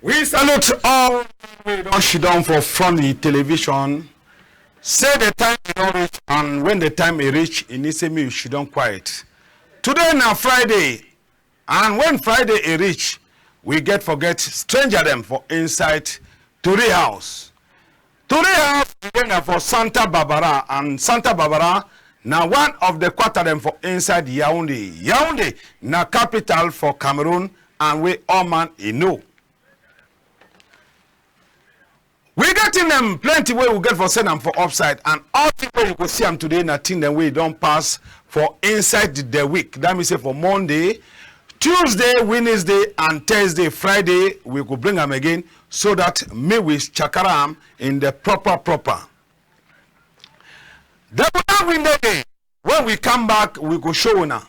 We salute all we don't sit down for front the television. Say the time you don't reach, and when the time you reach, it needs to me you don't quiet. Today now Friday, and when Friday it reach, we forget stranger them for inside Tori house. Tori house again for Santa Barbara, and Santa Barbara now one of the quarter them for inside Yaoundé. Yaoundé na capital for Cameroon, and we all man know. We getting them plenty way we get for send them for upside, and all the way you go see them today na thing them we don't pass for inside the week. That means say for Monday, Tuesday, Wednesday, and Thursday, Friday we could bring them again so that me we chakaram in the proper. The day when we come back we go show now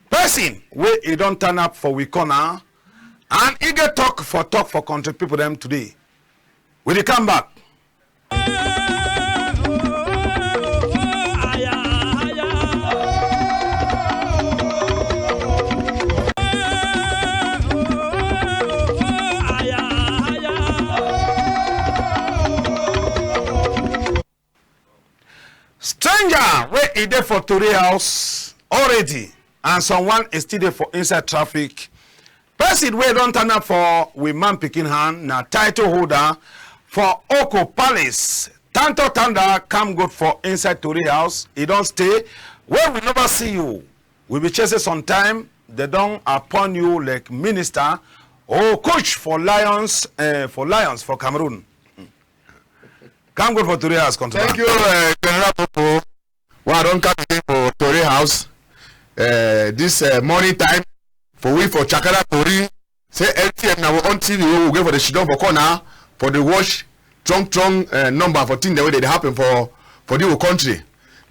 person where it don't turn up for we corner, and he get talk for country people them today. Will you come back? Stranger, where is there for Tori house already, and someone is still there for inside traffic. Person where don't turn up for we man picking hand na title holder for Moko Palace. Tantoh Tanda come good for inside Tori house. He don't stay. Where we never see you. We be chasing some time. They don't appoint you like minister or coach for Lions for Cameroon. Come good for Tori house. Thank you, General Moko. Well, I don't come again for Tori house. This morning time for Chakara Tori. Say LTM now on TV. We will go for the shidon for corner. For the watch strong number for things the way they happen for the whole country.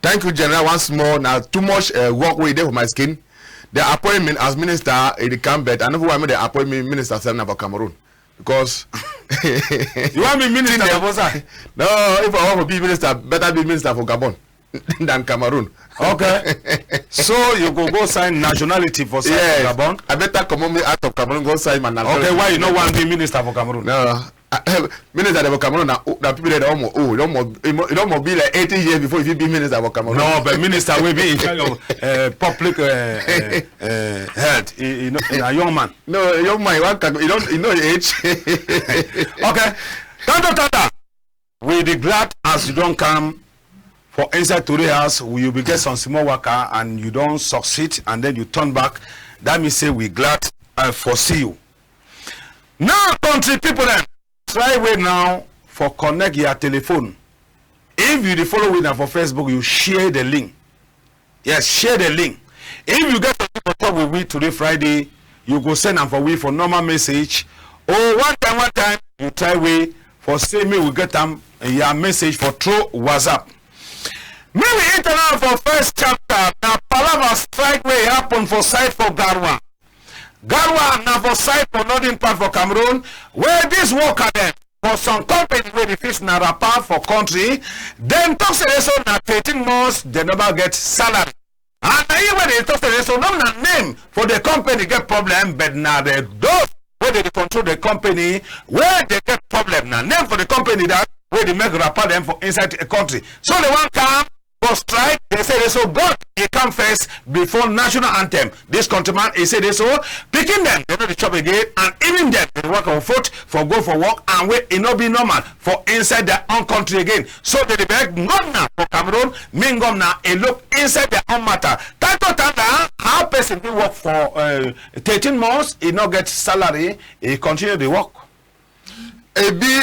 Thank you, General, once more. Now too much work way there for my skin. The appointment as minister in the Campbell, and who I made the appointment minister for Cameroon. Because you want me minister for no, if I want to be minister, better be minister for Gabon than Cameroon. Okay. So you go sign nationality for Gabon? I better come out of Cameroon, go sign my nationality. Okay, why you don't want to be minister for Cameroon? No. Minister of Cameroon now people that almost be like 80 years before you be minister of Cameroon. No, but minister will be in charge of public health. You know, a young man. No, a young man. You know age. Okay. Tanda. We be glad as you don't come for inside Tori house. We will be get some small worker and you don't succeed and then you turn back. That means say we glad for see you. Now, country people then. Try way now for connect your telephone. If you follow with now for Facebook, you share the link. Yes, share the link. If you get to talk with me today Friday, you go send them for we for normal message. Or one time you try way for say me we get them your message for through WhatsApp. Maybe internet for first chapter. Now Palava strike way happen for site for Garwa. Garwa now for site for northern part for Cameroon, where this worker then for some company where the fish na rapper for country, then talk say so na 13 months they never get salary. And even they talk say so no na name for the company get problem, but now the those where they control the company where they get problem now name for the company that where they make rapper them for inside a country. So they want come for strike, they say they so God he come first before national anthem. This countryman he say they so picking them, they know the chop again, and even them they work on foot for go for work and wait it not be normal for inside their own country again. So they beg governor for Cameroon, mean governor and look inside their own matter. Tantoh Tanda, how person will work for 13 months, he not get salary, he continue the work. It be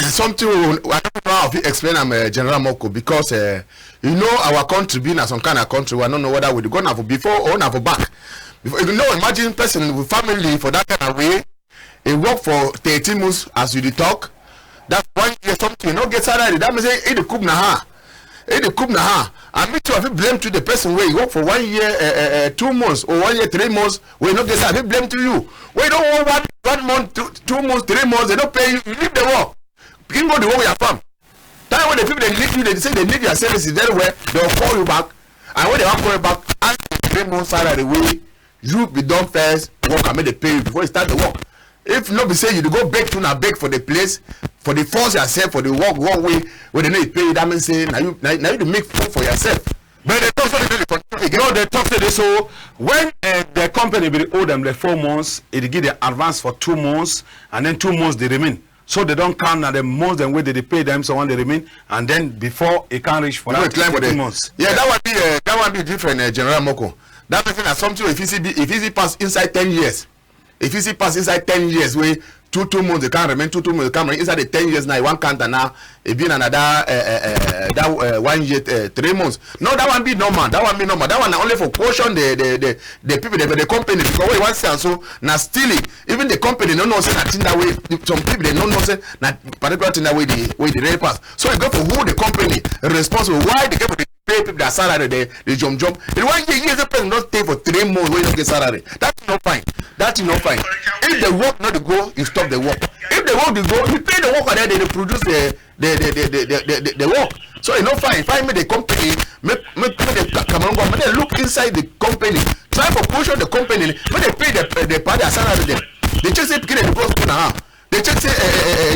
something I don't know how to explain. I'm General Moko because you know our country being as some kind of country. I don't know whether we're gonna have before or not for back. Before, you know, imagine person with family for that kind of way. He work for 13 months as you talk. That's 1 year something. You no get salary. That means it the cook na ha. It the cook na ha. And me too, if you blame to the person where you work for 1 year, 2 months, or 1 year, 3 months, we no get salary. Blame to you. We don't want 1 month, 2 months, 3 months. They don't pay you. You leave the work. You go the work with your farm. That when the people they need you, they say they need your services very well. They'll call you back. And when they want to call you back, ask the 3 months salary way. You be done first. Work and make the pay you before you start the work. If not be say you to go beg to na beg for the place, for the force yourself, for the work way where they need pay you, that means say now you to make food for yourself. But they talk to they talk to this. So when the company will owe them the 4 months, it give the advance for 2 months, and then 2 months they remain. So they don't count at the months and where they pay them, so when they remain, and then before it can reach for that 2 months. Yeah, that would be different, General Moko. That means that something if you pass inside 10 years. If you see pass inside 10 years, where 2 months they can't remain, 2 months they can't remain. Inside the 10 years now, 1 count now, it be another 1 year, 3 months. No, that one be normal. That one be normal. That one only for caution the people, the company. Because what you want to say, so now stealing, even the company don't know say that in that way. Some people they don't know say that particular thing that way the rape pass. So you go for who the company responsible. Why they get for the pay people their salary, the jump. And 1 year, the person not stay for 3 months when you get salary. That's not fine. That's not fine. If the work not to go, you stop the work. If the work to go, you pay the worker there, they produce the work. So it's not fine. Find me the company, make the Cameroon government, they look inside the company, try for push on the company, when they pay the part their salary there. They just say picking the cost and a half. They just say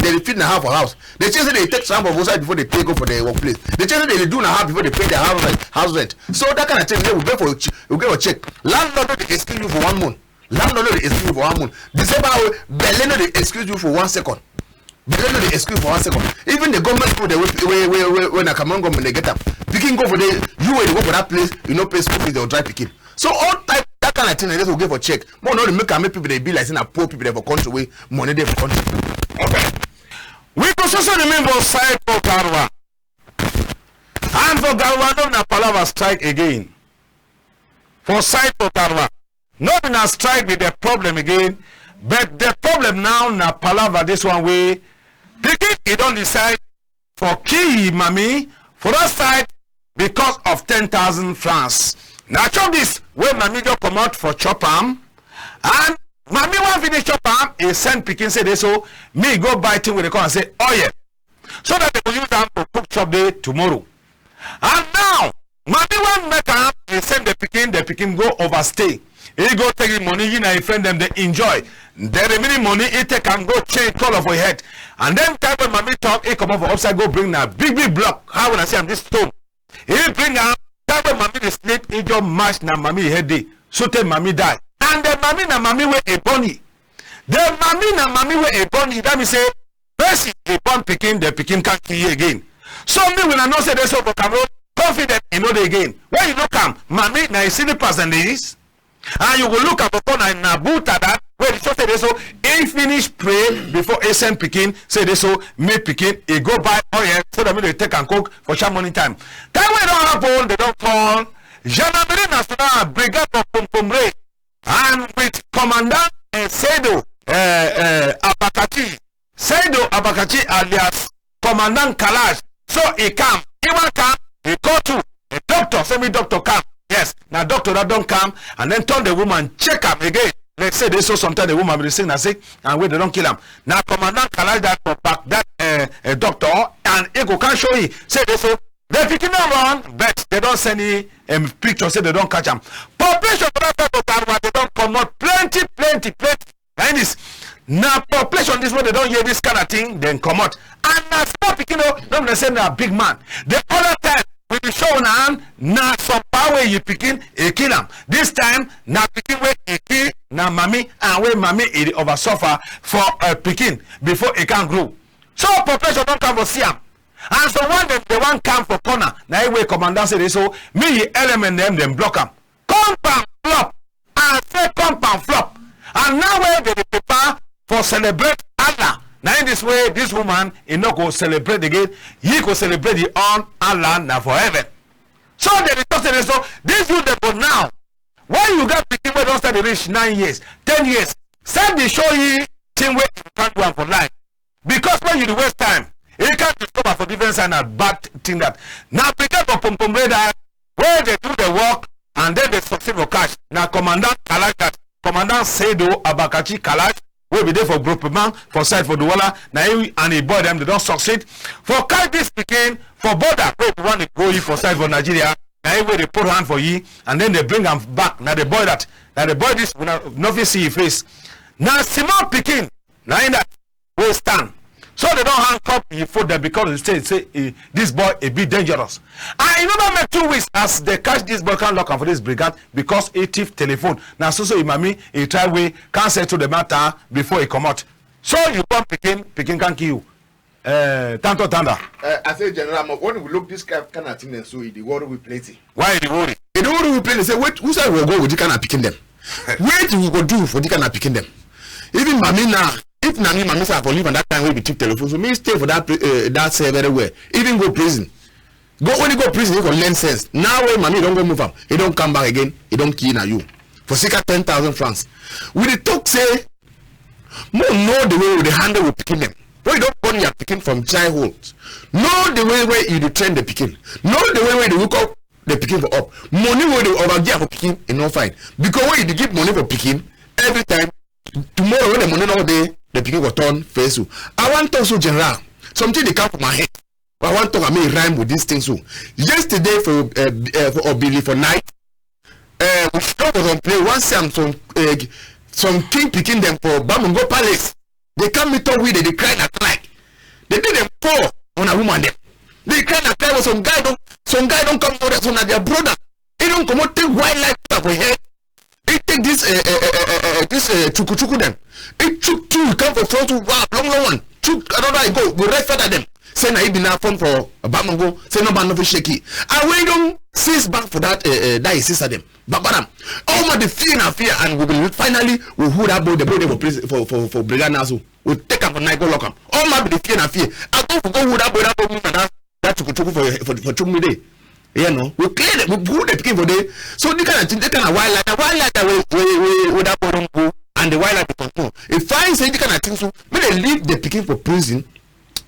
they feed and a half for house. They just say they take some of outside before they pay go for the workplace. They just say they do and a half before they pay their house rent. So that kind of thing, they will pay for you get a check. Landlord they excuse you for 1 month. Landlord they excuse you for 1 month. December Beleno they excuse you for 1 second. Beleno they excuse for 1 second. Even the government people they when a Cameroon government they get up. Picking go for the you when you go for that place, you know pay school fees they'll try picking. So all type that kind of thing they just will give a check. More not make people they be like saying a poor people they for country way money they for country. Okay. We could also remember side for Garwa. And for Garwa, not na Palava strike again. For side for Garwa. Not in a strike with the problem again. But the problem now na Palava this one way. Because he don't decide for key mommy for that side because of 10,000 francs. Now chop this when mommy just come out for chop arm and mommy want finish chop arm, he send pikin say this so me go buy thing with the car and say oh yeah. So that they will use them to cook chop day tomorrow. And now mommy want make am, he send the pikin go overstay. He go take him money, he and his friend them they enjoy. The remaining money he take and go change color for head. And then time when mommy talk, he come over upside go bring a big block. How when I say I'm this stone? He bring am. Time when mommy dey sleep, he just mash na mommy head day. So tell mommy die. And the mommy na mommy wey a bunny. The mommy na mommy wey a bunny. That mean say, person a born pikin, the pikin can't kill you again. So me when I know say this over Cameroon, confident in know the again. When you look am, mommy na a silly person this. And you will look at the corner in Nabuta that where the church say this so he finish pray before he send pikin say this so me pikin he go buy oil so that me they take and cook for sharp morning time. That way don't happen, they don't call Gendarmerie Nationale Brigade of Pompomre and with Commandant Seido Abakachi alias Commandant Kalash. So he come, he want come, he go to a doctor, semi-doctor come. Yes, now doctor that don't come and then turn the woman check him again. Let's say they saw sometimes the woman will sing and sick and wait they don't kill him. Now Commandant Kalash that back that doctor and he go can show you. Say they so they picking them wrong, but they don't send any picture, say they don't catch them. Population for that type of Garwa, they don't come out plenty. And this now population this way they don't hear this kind of thing, then come out. And now small picking don't they say they're a big man. The other time we be showing na some power you picking a kill him. This time na picking where a kill na mommy and where mommy it over suffer for picking before it can grow. So population don't come for see him. And so one they want come for corner. Now way commandant say this so me element them block them. Compound flop and say compound flop. And now where they prepare for celebrate Allah. Now in this way, this woman is not going to celebrate again. He go celebrate the on Allah now forever. So they talk to this so this you the but now. When you got people who don't start to reach 9 years, 10 years, send the show you thing where you can't go for life. because when you waste time, you can't discover for different sign a bad thing that now because of pom radar where they do the work and then they succeed for cash. Now Commandant Kalash that Commandant Sedo Abakachi Kalash will be there for groupement for side for the walla. Now and he boy them they don't succeed. For cash this became for border where we want to go for side for Nigeria. Now where they put hand for ye and then they bring them back. Now the boy this will not see your face. Now Simon Pikin now in that will stand. So they don't handcuff you for them because they say this boy a bit dangerous. And it never make 2 weeks as they catch this boy can't lock him for this brigade because he thief telephone. Now so imami he try way can't settle the matter before he come out. So you come Pikin can kill you. Tantoh Tanda. I say General, when we look this kind of thing and so the worry we plenty. Why the worry? The worry we plenty. Say wait, who said we go with the kind of picking them? Wait we go do for the kind of picking them. Even Mami now. If Nami Mami say for live on that time we be take telephone, so me stay for that that say very well. Even go prison. When you go prison, you can learn sense. Now when Mami don't go move up, he don't come back again, he don't kill na you. For circa 10,000 francs. We the talk say, more know the way we the handle we picking them. When you don't burn your picking from childhood. Know the way where you train the picking. Know the way where you look up the picking for up. Money where you overgear for picking is not fine. Because when you give money for picking, every time, tomorrow when the money not there, the people will turn face. I want to also General something they come from my head. I want to rhyme with this thing. So yesterday for Billy for night, we start on play one some king picking them for Bamungo Palace. They come meet up with they cry at night. They did them pour on a woman them. They cry at night. Some guy don't come for that. So now their brother, they don't come out take wildlife for head. They take this chuku them. It took two, come for front to wow, long one. Took another I go, we right further them. Say na be now phone for Bamango, say no man no shaky. And we don't seize back for that that is sister them. Babadam. All my the fear and we will finally we hold that boy the body for prison for brigade now. We take up for night go lock him. All my the fear. I go hold that boy that chuku for chuku day. You know, we clear it, we put the picking for day. So they kind of wildlife that we that boy don't go. And the wildlife control. If I say you kind of thing, so may they leave the picking for prison,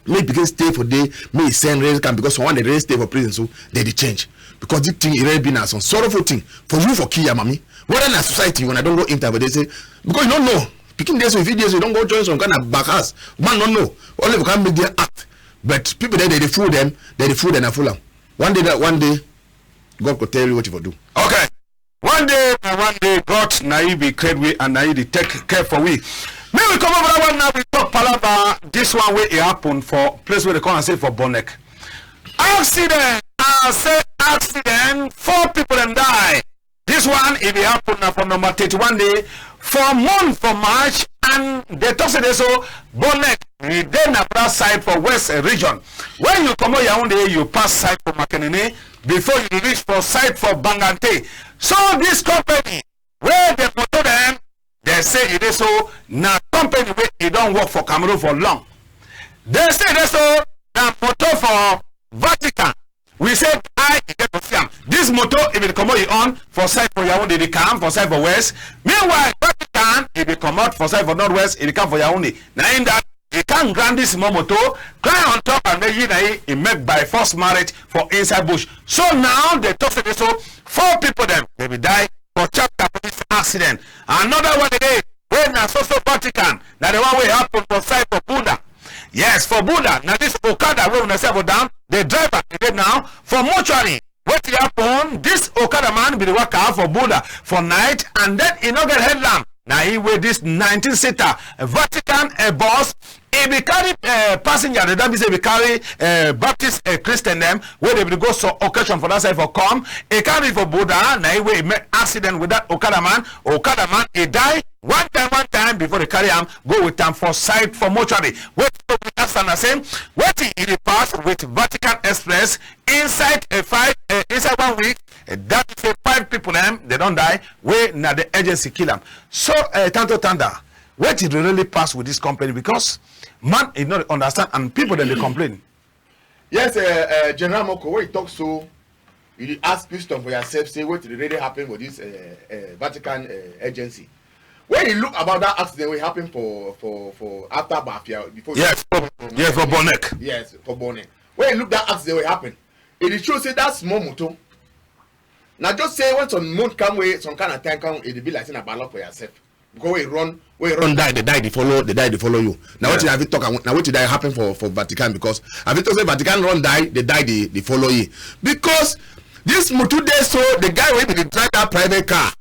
may begin stay for day, may send raise camp because someone they raise stay for prison, so they change. Because this thing already been as some sorrowful thing for you for Kia Mami. Whether in a society when I don't go interview, they say because you don't know. Picking days with videos, you don't go join some kind of back house. Man don't know. Only we can make their act. But people there they fool them, they fool them and fool them. One day, God could tell you what you will do. Okay. One day, God naive be create we and naive take care for we. May we come over that one now. We talk palava. This one where it happened for place where they come and say for Bonek. Accident. I say accident. 4 people them die. This one if it happened now for number 31 day for month for March and they talk say so Bonek. We then another side for West region. When you come out Yaoundé, you pass side for Makenene before you reach for side for Bangante. So this company where they photo them, they say it is so now company where it don't work for Cameroon for long. They say it is so now photo for Vatican. We said I get to see them. This motor if it come out on for side for Yaoundé, they come for side for West. Meanwhile, Vatican if it come out for side for Northwest, it come for Yaoundé. Now in that he can't grant this momoto, climb on top and he make by forced marriage for inside bush. So now they talk to so 4 people them they will die for chapter police accident. Another one again, when na so Vatican, now the one way happen for side for Buddha. Yes, for Buddha. Now this Okada when they settle down, the driver today now for mortuary. What happen? This Okada man be the worker for Buddha for night and then he not get headlamp. Now he with this 19-seater Vatican bus. He be carry passenger. The dummy say be carry Baptist Christian them where they will go so occasion for that side for come. He carry for Buddha. Now he will make accident with that Okada man. Okada man he die one time before they carry him go with him for side for mortuary. Wait for the same. Waiting in the past with Vatican Express inside inside 1 week. That is 5 people them they don't die. Where now the agency kill them. So Tantoh Tanda, what did really pass with this company because man did not understand and people then they complain. Yes, General Moko, when you talk so, you ask question for yourself, say what did really happen with this Vatican agency. when you look about that accident, what happened for after Bafia before. Yes, for Bonek. Yes, for Bonek. When you look that accident, what happened? It shows say that small motor. Now just say when some month come way, some kind of time come, it be like saying a ballot for yourself. Go we run, die, they follow you. Now what did have it talk? Now what did that happen for Vatican? Because have it say Vatican run die, they follow you. Because this motor there, so the guy will be drive that private car.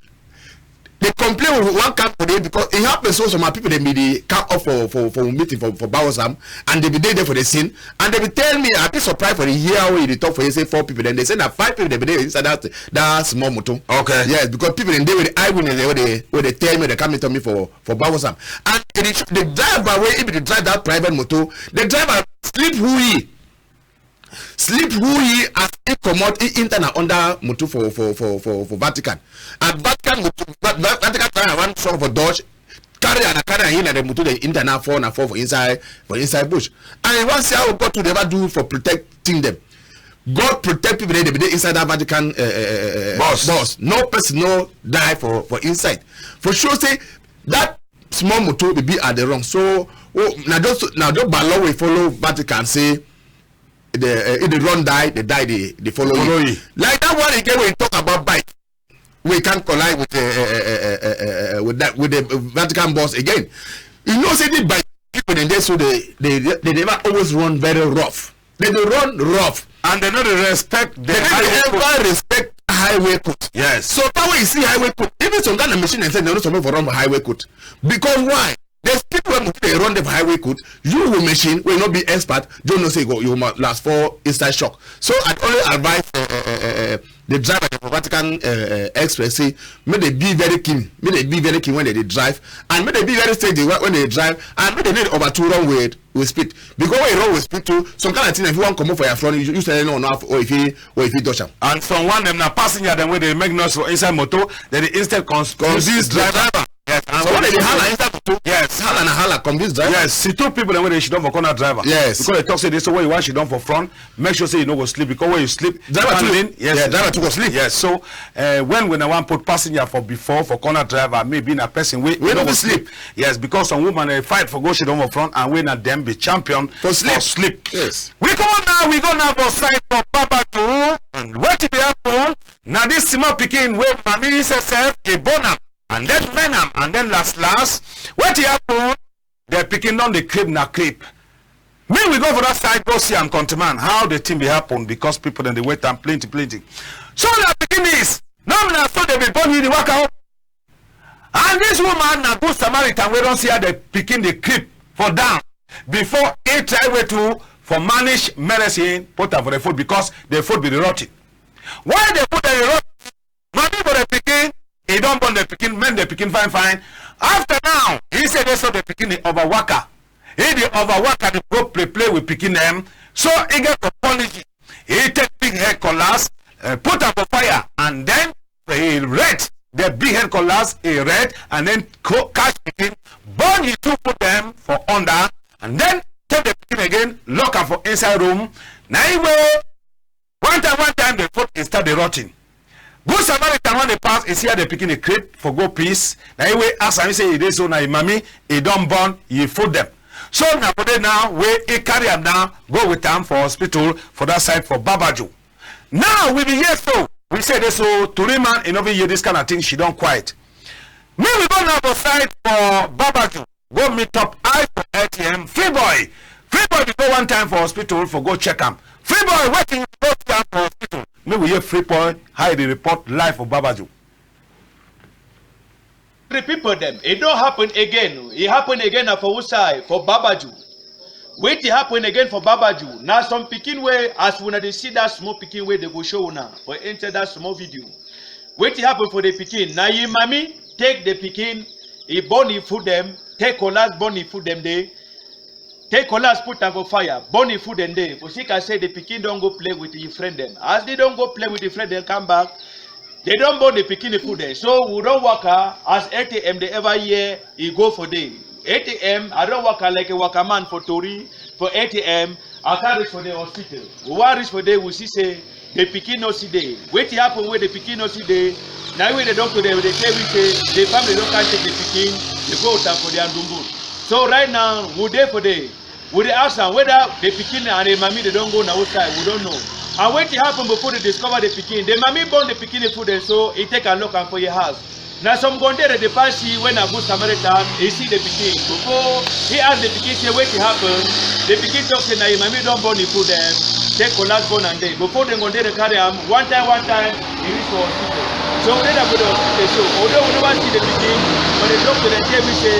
They complain with one car today because it happens so some people they be the car off for meeting for Bawasam and they be there for the scene and they be tell me I be surprised for the year where they talk for you say 4 people then they say that 5 people they be there inside that small motor. Okay. Yes, because people in there with the eyewitness where they tell me they come to me for Bawasam and the driver where if they drive that private motor the driver sleep who he as he commode internet under motor for Vatican and Vatican try one sort of a Dodge carry in the motor the internet for inside bush and once see how God to never do for protecting them. God protect people they be inside that Vatican boss. No person no die for inside. For sure say that small motor will be at the wrong. So now just Balo will follow Vatican say if they run die, they follow you. Like that one again when we talk about bike, we can't collide with the Vatican boss again. You know, say the bike people in there, so they never always run very rough. They run rough and they don't respect the highway code. Yes. So that way you see highway code, even some kind of machine and say they don't for run highway code. Because why? There's people when they run the highway code, you will machine will not be expert, don't know say go you must last for inside shock. So I only advise the driver of Vatican Express say may they be very keen, when they drive, and may they be very steady when they drive, and may they need over 2 run with speed. Because when you run with speed too, some kind of thing if you want to come up for your front, you say no or if you dodge them. And from one them now passenger them when they make noise for inside motor, then they instead confuse driver. Yes, and so when they holla inside motor, yes, holla convince driver. Yes, see 2 people when they should for corner driver. Yes, because they talk say this so when you want she done for front, make sure say you no go sleep because when you sleep, driver too in. Yes, yeah, driver too go sleep. Yes, so when I want put passenger for corner driver, maybe in a person we don't go sleep. Yes, because some woman they fight for go she done for front and when at them be champion for sleep. Yes, we go now for side for Papa too. And what to be happen? Now this small picking where family herself a bonam. And then Venom, and then last, what happen? They're picking down the crib na crib. Me, we go for that side, go see and countryman how the thing be happen because people then they wait and plenty. So they're picking this. Now so they be born in the work out. And this woman na good Samaritan, we don't see how they picking the crib for down before they try way to for manage medicine put up for the food because the food be rotting. Why they put the rot? Money for the picking. He don't burn the picking, men the picking fine. After now, he said they saw the picking the overworker. He the overworker the go play with picking them. So he get the policy. He take big head collars, put up a fire, and then he red the big head collars, he red, and then catch picking, burn he two put them for under, and then take the picking again, lock up for inside room. Now anyway, one time the foot is start the rotting. Good Samaritan when they pass is here they picking a crate for go peace. Now anyway, as I say it is so now mommy, he don't burn, you food them. So now we carry them now, go with them for hospital for that side for Babaju. Now we be here so we say this so Turiman in over here this kind of thing she don't quite. Me we go now for side for Babaju. Go meet up I for ATM. Free boy we go one time for hospital for go check him. Free boy waiting go time for hospital. Me we hear free boy how they report live for Babaju. The people them it don't happen again. It happen again for Usai for Babaju. Wait it happen again for Babaju. Now some picking way as when they see that small picking way they go show now for enter that small video. Wait it happen for the picking. Now you mommy take the picking, he burn he food them, take collars burn he food them they. Take collars put them for fire, burn the food and day. For she can say the pikin don't go play with your friend them. As they don't go play with the friend them come back, they don't burn the pikin the food there. So we don't work as ATM they ever year he go for day. ATM I don't work like a worker man for Tori for ATM I can't reach for the hospital. We want reach for day we see say the pikin no see day. Wait it happen where the pikin no see day. Now when they don't they tell we say the family don't can't take the picking, they go out for their dumbu. So right now, would they for day? Would they ask them whether the picking and the mommy they don't go outside? We don't know. And what happened before they discover the picking? The mommy born the picking food and so he take a look and for your house. Now some go there the past see when a good Samaritan he see the picking. Before he asked the picking say what happened, the picking talk say now your mommy don't born the food them. Take collapse born and day. Before they go there they carry him one time he reach for hospital. So they are good hospital. So although we never see the picking, but the doctor they tell me say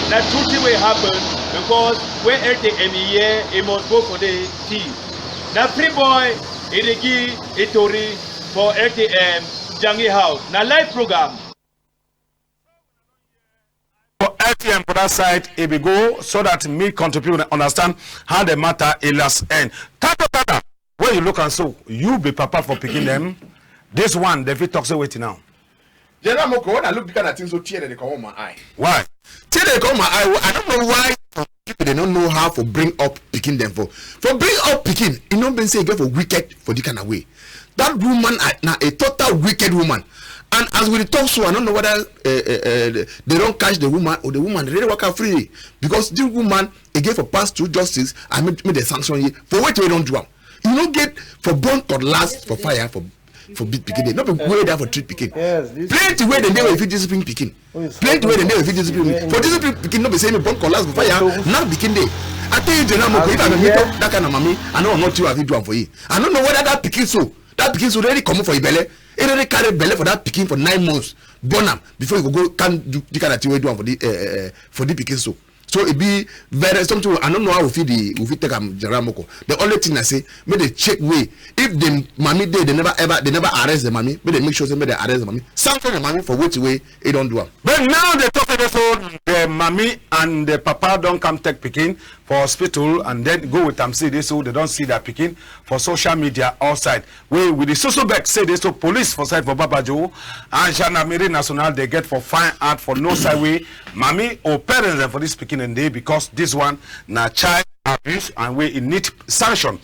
that two things will happen because when LTM here he must go for the tea. Now free boy he give a story for LTM Njangi house. Now live program. LTM for that side, it will go so that me contribute understand how the matter is end. Tanda, when you look and so you be prepared for picking them. This one, the fit talks away now. General Moko, when I look at things so tear they come on my eye. Why? Tear they come on my eye. I don't know why people they don't know how to bring up picking them for bring up picking. You know, been say you get for wicked for the kind of way. That woman now a total wicked woman. And as we talk so, I don't know whether they don't catch the woman or the woman really walk out free because this woman again for past 2 justice I made the sanction here for what we don't do. You don't get for burn cutlass for fire for beat picking. Not be way there for treat picking. Yes, plenty way they never fit discipline picking. Plenty way they never fit discipline. For discipline picking, not be saying burn cutlass for fire. Not picking day. I tell you, General Moko, if I meet up that kind of mommy, I know not you have it done for you. I don't know whether that picking so. That picking so already come for your belly. It already carry belly for that picking for 9 months. Burn them before you go can do the kind of thing we do for the picking so. So it be very something I don't know how we feed take General Moko. The only thing I say, may they check way. If the mommy they never arrest the mommy, may they make sure they arrest the mommy. Something the mommy for which way it don't do them. But now they talk about so the mommy and the papa don't come take picking for hospital and then go with them see this so they don't see that picking for social media outside. We with the social back say this so police for side for Babajo and Gendarmerie National they get for fine art for no side way mommy or parents for this picking and day because this one na child abuse and we need sanction.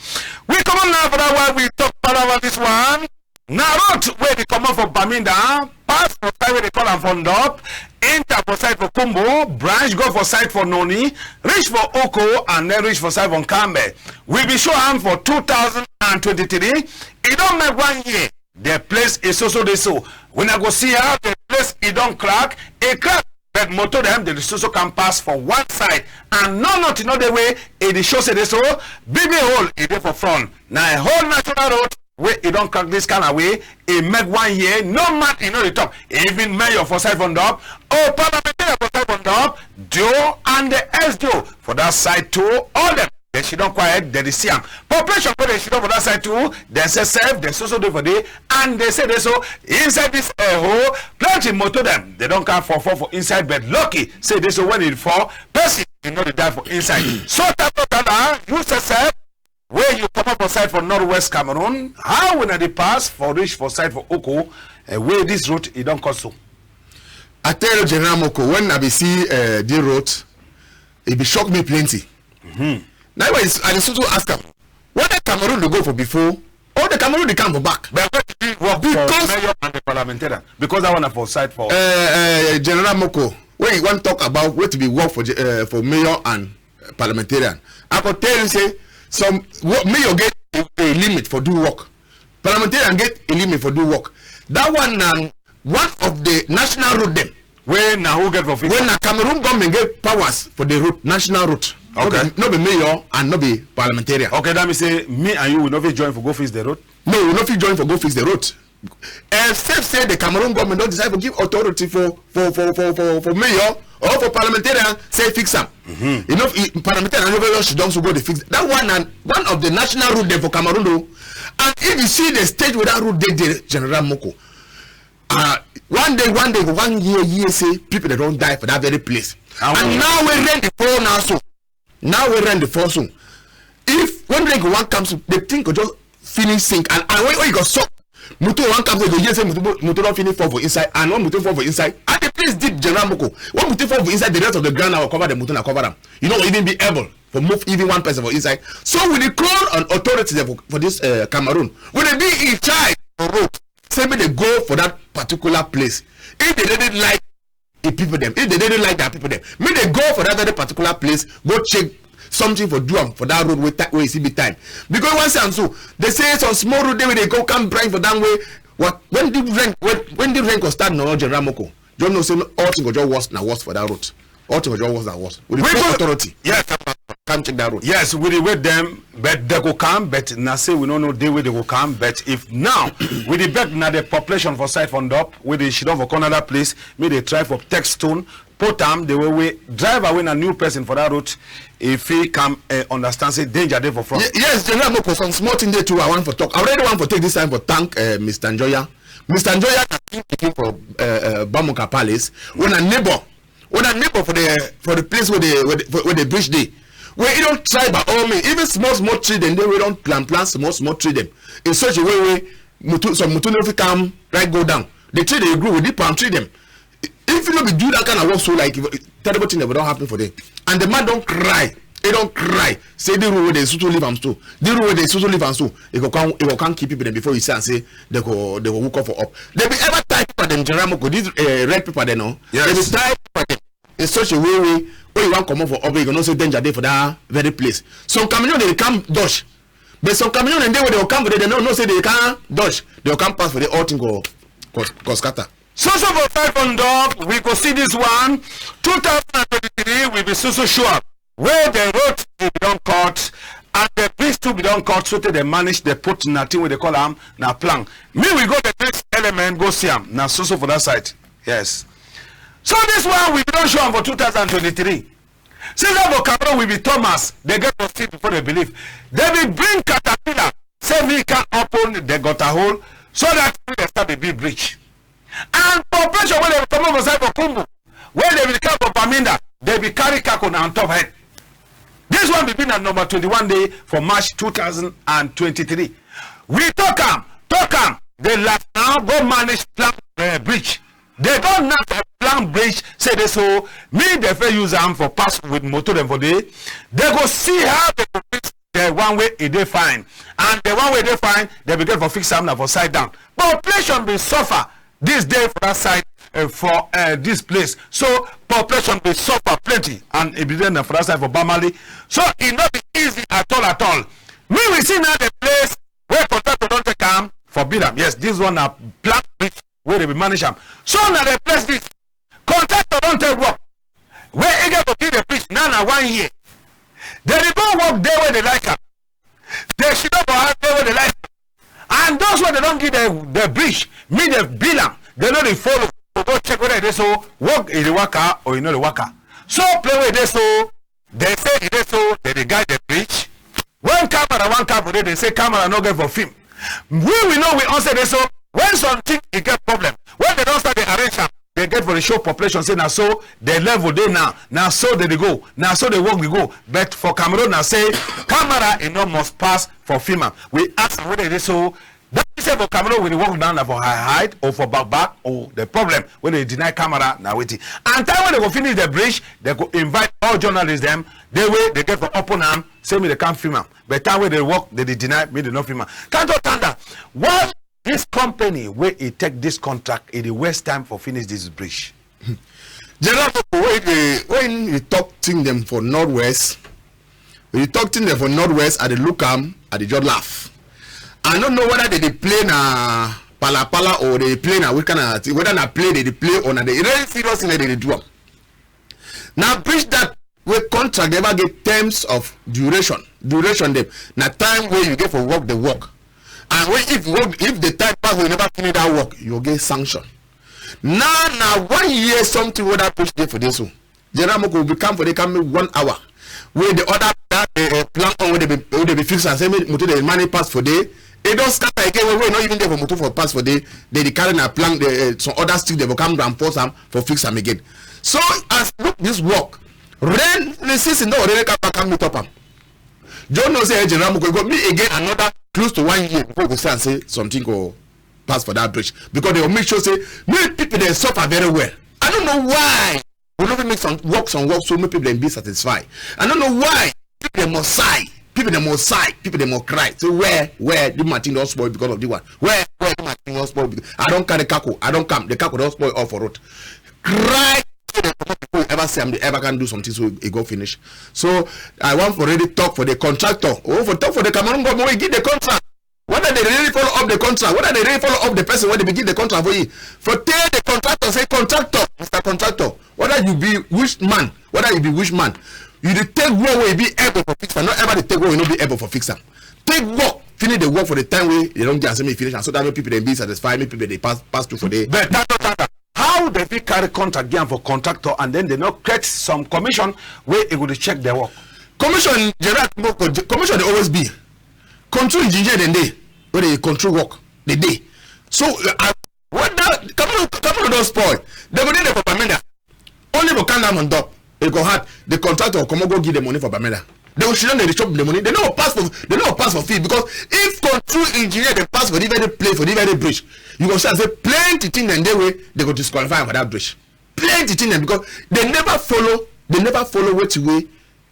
We come on now for that while we talk about this one. Now road where they come up for Baminda, pass for side where they call them from up, enter for side for Kumbo, branch go for side for Noni, reach for Oko and then reach for side for Kambe. We be show am for 2023. It don't make 1 year. The place is so. When I go see how the place it don't crack, it crack. But motor them the so can pass for one side and not the way it shows it so big hole it there for front. Now a whole national road where it don't crack this kind of way, it make 1 year, no matter you know the top. Even mayor for side on top, or parliamentary for side on top, Joe and the SDO for that side too, all them. Then she don't quiet, they see them. Population for she don't for that side too, they say self, they so do for day, and they say they so inside this hole, plenty motor them, they don't come for inside bed. Lucky, say this so when it fall, person you know they die for inside. So that you say self, where you come up on side for Northwest Cameroon, how when they pass for reach for side for Oko, where this route it don't cost so. I tell you, General Moko, when I be see the road, it be shock me plenty. Now I also ask them, what the Cameroon they go for before, or the Cameroon they come for back. But work because for mayor and the parliamentarian, because I want to for side for General Moko, when you want to talk about what to be work for mayor and parliamentarian, I could tell you say. Some mayor get a limit for do work. Parliamentarian get a limit for do work. That one one of the national road them. When now who get for when the Cameroon government get powers for the route, national route. Okay. No be mayor and no be parliamentarian. Okay, that means say me and you will not be join for go fix the road. No, we will not be join for go fix the road. Except say the Cameroon government don't decide to give authority for mayor or for parliamentarian say fix them. You know, parliamentarian should also go to fix that one and one of the national route there for Cameroon though. And if you see the stage where that route they General Moko, one day, 1 year say people that don't die for that very place. And now we rent the phone now so. Now we rent the phone soon. If when rain one comes, the thing could just finish sink and when you got so. Muto one comes to the say Muto don't finish fall for inside and one Muto fall for inside and the place deep General Moko. One Muto fall for inside the rest of the ground now will cover the Muto and cover them. You know even be able to move even one person for inside. So with the call on authorities for this Cameroon, when they be in charge for road, say me they go for that particular place, if they didn't like the people them, if they didn't like that people them, may they go for that very particular place, go check something for do for that road where it's be time. Because once and so they say some small road where they go come bring for that way. What when the rank was start no General Moko, don't know say all things go just worse for that road. All things go just worse. With the authority. Yes, can't check that road. Yes, we with them, but they go come, but now say we don't know the way they go come. But if now with the back now the population for side fund up, with the shit for corner that place, may they try for text stone, put them the way drive away a new person for that route. If he can understand say danger there for front. Yes, General Moko, some small thing there too. I want for talk. I already want to take this time for thank Mr. Njoya. Mr. Njoya came for Bamuka Palace when a neighbor for the place where the bridge day. Where you don't try by all means, even small tree them, they we don't plant small tree them in such a way some mutu no come right go down. The tree they grow with the palm tree them. If you don't be do that kind of work, so like terrible thing that will don't happen for them. And the man don't cry. He don't cry. Say the rule where they so live and so. The rule where they so live and so. It will come keep people them before you say and say they go hook up for up. They be ever type people them General Moko, these red people they know. Yes. They be type people them in such a way where you want come up for up, you can also danger there for that very place. Some camion they come dodge. But some camion and they will come for they don't know say they can't dodge. They will come pass for the all thing go scatter. So for 500, we could see this one. 2023 will be so sure. Where the road will be done cut and the bridge to be done cut, so that they manage they put nothing where they call them now plan. Me we go the next element, go see them. Now so for that side. Yes. So this one we don't show them for 2023. Since that vocabulary will be Thomas, they get to see before they believe. They will bring caterpillar, say we can open the gutter hole so that we start the big bridge. And population when they come over side for Kumbu, when they will come for Paminda, they will carry Kakon on top head. This one will be at number 21 day for March 2023. We talk them. They last now go manage plan bridge. They don't know the plan bridge. Say they so me they fair use them for pass with motor them for day. They go see how they go fix the one way they find, and the one way they find they will get for fix them now for side down. Population will suffer this day for that side for this place. So population will suffer plenty, and it be then for that side for Bamali. So it not be easy at all. We will see now the place where contractor don't take come for Bilam. Yes, this one a black bridge where they will manage them. So now the place this contractor don't take work. Where you get to give the bridge now 1 year. They don't work there where they like them. They should not go out there where they like them. And those where they don't give the bridge, me the Bilam, they know they follow. So go check whether they so work in the worker or you know the worker. So play with this so they say it is so they guide the bridge. One camera, they say camera no get for film. We know we answer this so when something it get problem. When they don't start the arrangement, they get for the show population say now so they level they now so they go now so they work we go. But for Cameroon now say camera it no must pass for film. We ask whether they so that is for Cameroon when they walk down for high height or for back or the problem when they deny camera now waiting. And time when they go finish the bridge, they go invite all journalists them. They way they get for open arm, say me they can't film them. But time when they work, they deny me they not film them. Tantoh Tanda, what this company where it take this contract in the waste time for finish this bridge? General, when you talk to them for Northwest, when you talk to them for Northwest, at the look at the just laugh. I don't know whether they play na pala or they play na which kind of thing. Whether na play they play or na they really serious thing they do. Now bridge that with contract never get terms of duration them. Now time where you get for work the work. And when if the time pass you never finish that work, you'll get sanction. Now 1 year something where that bridge there for this one. General Moko will become for they come 1 hour. Where the other plan on where they be fixed and say me the money pass for day. It don't scatter again. We're not even there for motor for pass for day. They carry a plan. Some other stick they will come and force them for fix them again. So as look this work, rain the season no already come meet up them. John knows say General Moko go me again another close to 1 year before we say and say something go pass for that bridge because they will make sure say many people they suffer very well. I don't know why we don't make some work so many people they be satisfied. I don't know why people they must sigh. People they must sigh, people they must cry. So where the Martin don't spoil because of the one? Where the Martin everything else spoil. I don't carry kako. I don't come. The kako don't spoil all for road. Cry. People ever say they ever can do something so it go finish. So I want for already talk for the contractor. Oh, for talk for the Cameroon government, we give the contract. Whether they really follow up the contract, whether they really follow up the person when they begin the contract for you. For tell the contractor, say contractor, Mr. Contractor, whether you be which man, you take work where you be able for fixer, not ever they take work you not be able for fixer. Take work, finish the work for the time where you don't get as many finish, and so that way people they be satisfied, people they pass through for the. But how they fit carry contract again for contractor and then they not create some commission where it would check their work? Commission, commission they always be. Control engineer then they where they control work the day. So what that come don't spoil. They go need for Bamenda. Only for can on top. They go hard. The contractor come go give the money for Bamenda. They will shouldn't they chop the money. They don't pass for fee because if control engineer they pass for the very place for the very bridge, you go say plenty thing then they way they go disqualify for that bridge. Plenty thing them because they never follow which way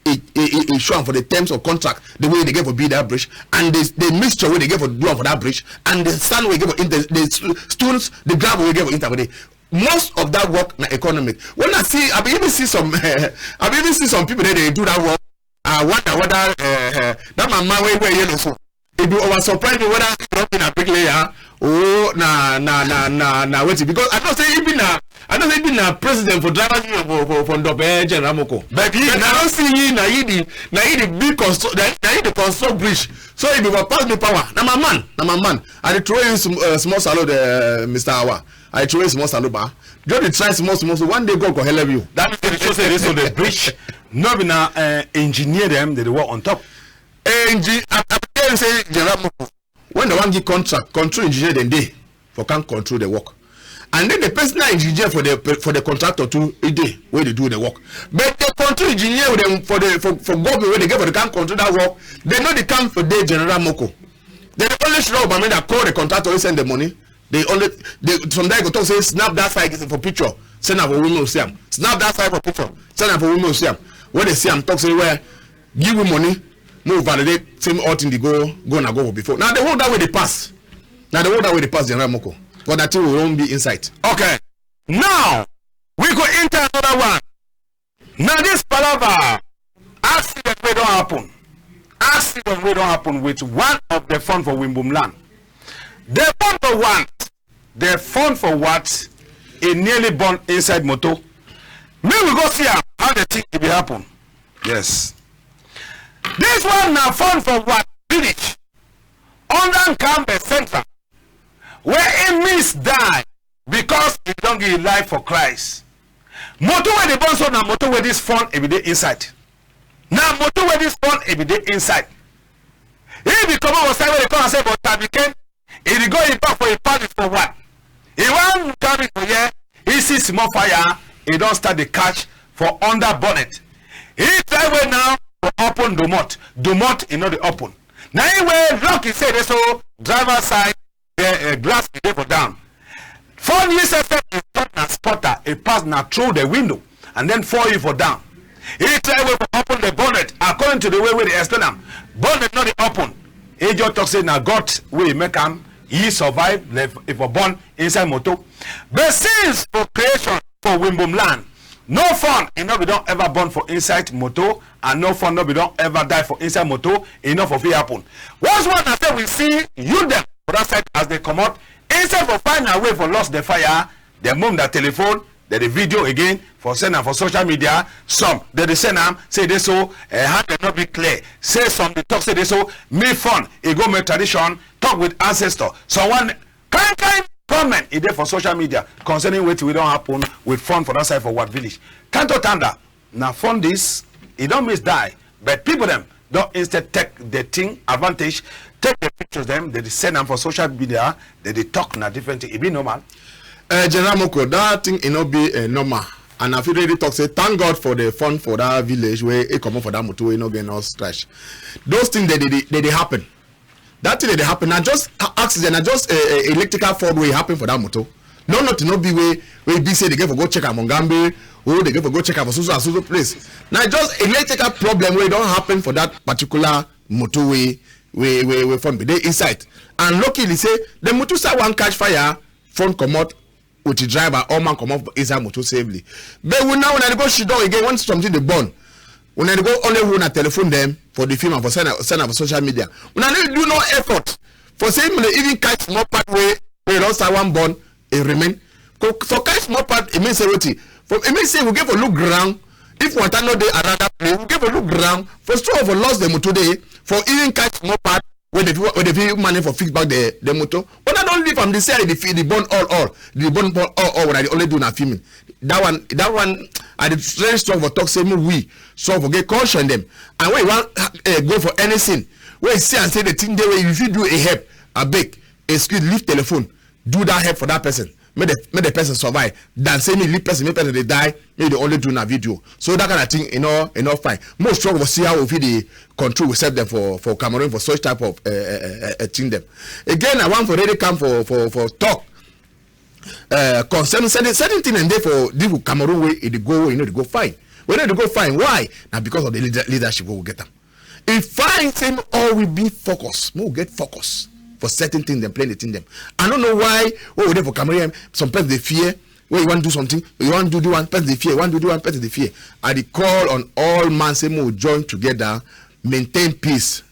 a show for the terms of contract, the way they give for build that bridge, and the mixture way they give for do for that bridge, and the sand way give for the stones, the gravel way give for interpret. Most of that work na economic. When I even see some people that they do that work. I wonder whether that my man where you know so it be over surprised me whether it not been a big layer. Oh na wait because I don't say even a president for drivers for Debeat General Moko. But I don't see you na the big construct bridge. So if you pass me power, na my man. I throw in small salute Mr. Awa. I throw in small salute ba. Just try small so one day God go help you. That is the show say this on the bridge. No be na engineer them they work on top. I say General Moko. When the one give contract, control engineer then they for can control the work, and then the personal engineer for the contractor too a day where they do the work. But the control engineer with them for government where they get for the can control that work, they know they come for the General Moko. They only show up that call the contractor and send the money. From there go talk say snap that side for picture, send up for women see them. Snap that side for picture, send up for women see them. When they see them talk say where give you money. No validate same all thing they go before. Now the whole that way they pass. General Moko. But that thing will won't be inside. Okay. Now we go into another one. Now this palaver accident will don't happen. Accident will don't happen with one of the fund for Wimbum land. The fund for what? The fund for what? A nearly born inside motor. May we go see how the thing will happen. Yes. This one now fund for what? Village. Under Campbell Center. Where a miss die because he don't give life for Christ. Motor where the born so now motor where this fund every day inside. Now motor where this fund every day inside. If you come out outside where they come and say but Tabiken, if you go in back for a party for what? He want carry for here, he sees small fire, he don't start the catch for under bonnet. He try way now to open Debeat is not the open. Now anyway, lock he say so driver side the glass is there for down. 4 years after he thought na spotter, he pass now through the window and then 4 years for down. He try way to open the bonnet according to the way they explain them. Bonnet not the open. He just talk say now God will make him he survive if a born inside motor. But since for creation for Wimbum land, no fun enough we don't ever born for inside motor, and no fun no we don't ever die for inside motor enough of it happen. Once one after we see you them for that side as they come out, instead for find a way for lost the fire, they move the telephone, they the video again for send them for social media. Some they send them say they so hand they not be clear. Say some they talk say they so me fun. It go make tradition talk with ancestor. Someone kind comment is there for social media concerning what we don't happen with fun for that side for what village. Tantoh Tanda now fund this it don't miss die, but people them don't instead take the thing advantage, take the pictures them, they send them for social media, they talk na different thing. It be normal. General Moko, that thing it not be normal. And I feel really talk say thank God for the fund for that village where it come up for that motor, you know, get no scratch. Those things they happen. That thing they happen. Not just accident, not just electrical fault where it happen for that motor. Not to not be where be say they get for go check at Mongambe, or they get for go check out for so place. Now just electrical problem where it don't happen for that particular motorway where fund be they inside. And luckily say the motor start one catch fire, front come out with the driver, all man come up inside motor safely. But when they go shit down again, once something they burn. When they go only run a telephone them for the film and for send up social media. When they do no effort for saying they even catch small part where they lost one born, it remain. For catch small part, it means everything. For it means say we give a look ground. If we know they are rather play, we give a look ground. For store for lost them today, for even catch small part where they pay money for fix back the motor. But I don't leave from the side the bond all. The bond all what I only do na filming. That one I did very strong for talk same we so for get caution them. And when you want go for anything, when you see and say the thing there way if you do a help, a beg, excuse leave telephone, do that help for that person. Make the person survive. Than say me leave person, make person they die, maybe they only do na video. So that kind of thing, enough fine. More strong for see how we feel the control we set them for Cameroon for such type of thing them. Again, I want for ready come for talk. Concerning certain thing and therefore this Cameroon way it go they go fine. When they go fine, why? Now because of the leadership we will get them. If fine thing all will be focused, we will get focus for certain things them playing the thing them. I don't know why we there for Cameroon. Some people they fear. When you want to do something, you want to do one person they fear, want to do one person they fear. I the call on all man say we join together, maintain peace.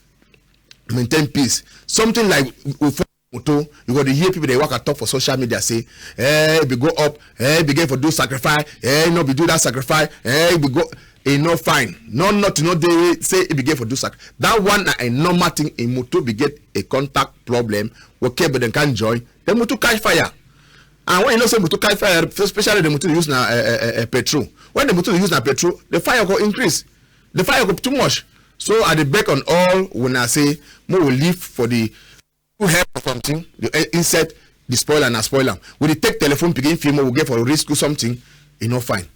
Maintain peace. Something like you got to hear people they work at talk for social media say, hey, we go up, hey, begin for do sacrifice, hey, no, we do that sacrifice, hey, we go, no fine, not they say it begin for do sacrifice. That one a normal thing in motor be get a contact problem, okay, but then can join, then motor catch fire. And when you know say motor catch fire, especially the motor use na petrol. When the motor use na petrol, the fire go increase, the fire go too much. So at the back on all when I say more will leave for the who help or something, the insert the spoiler and a spoiler. When they take telephone begin film, we get for risk or something, fine.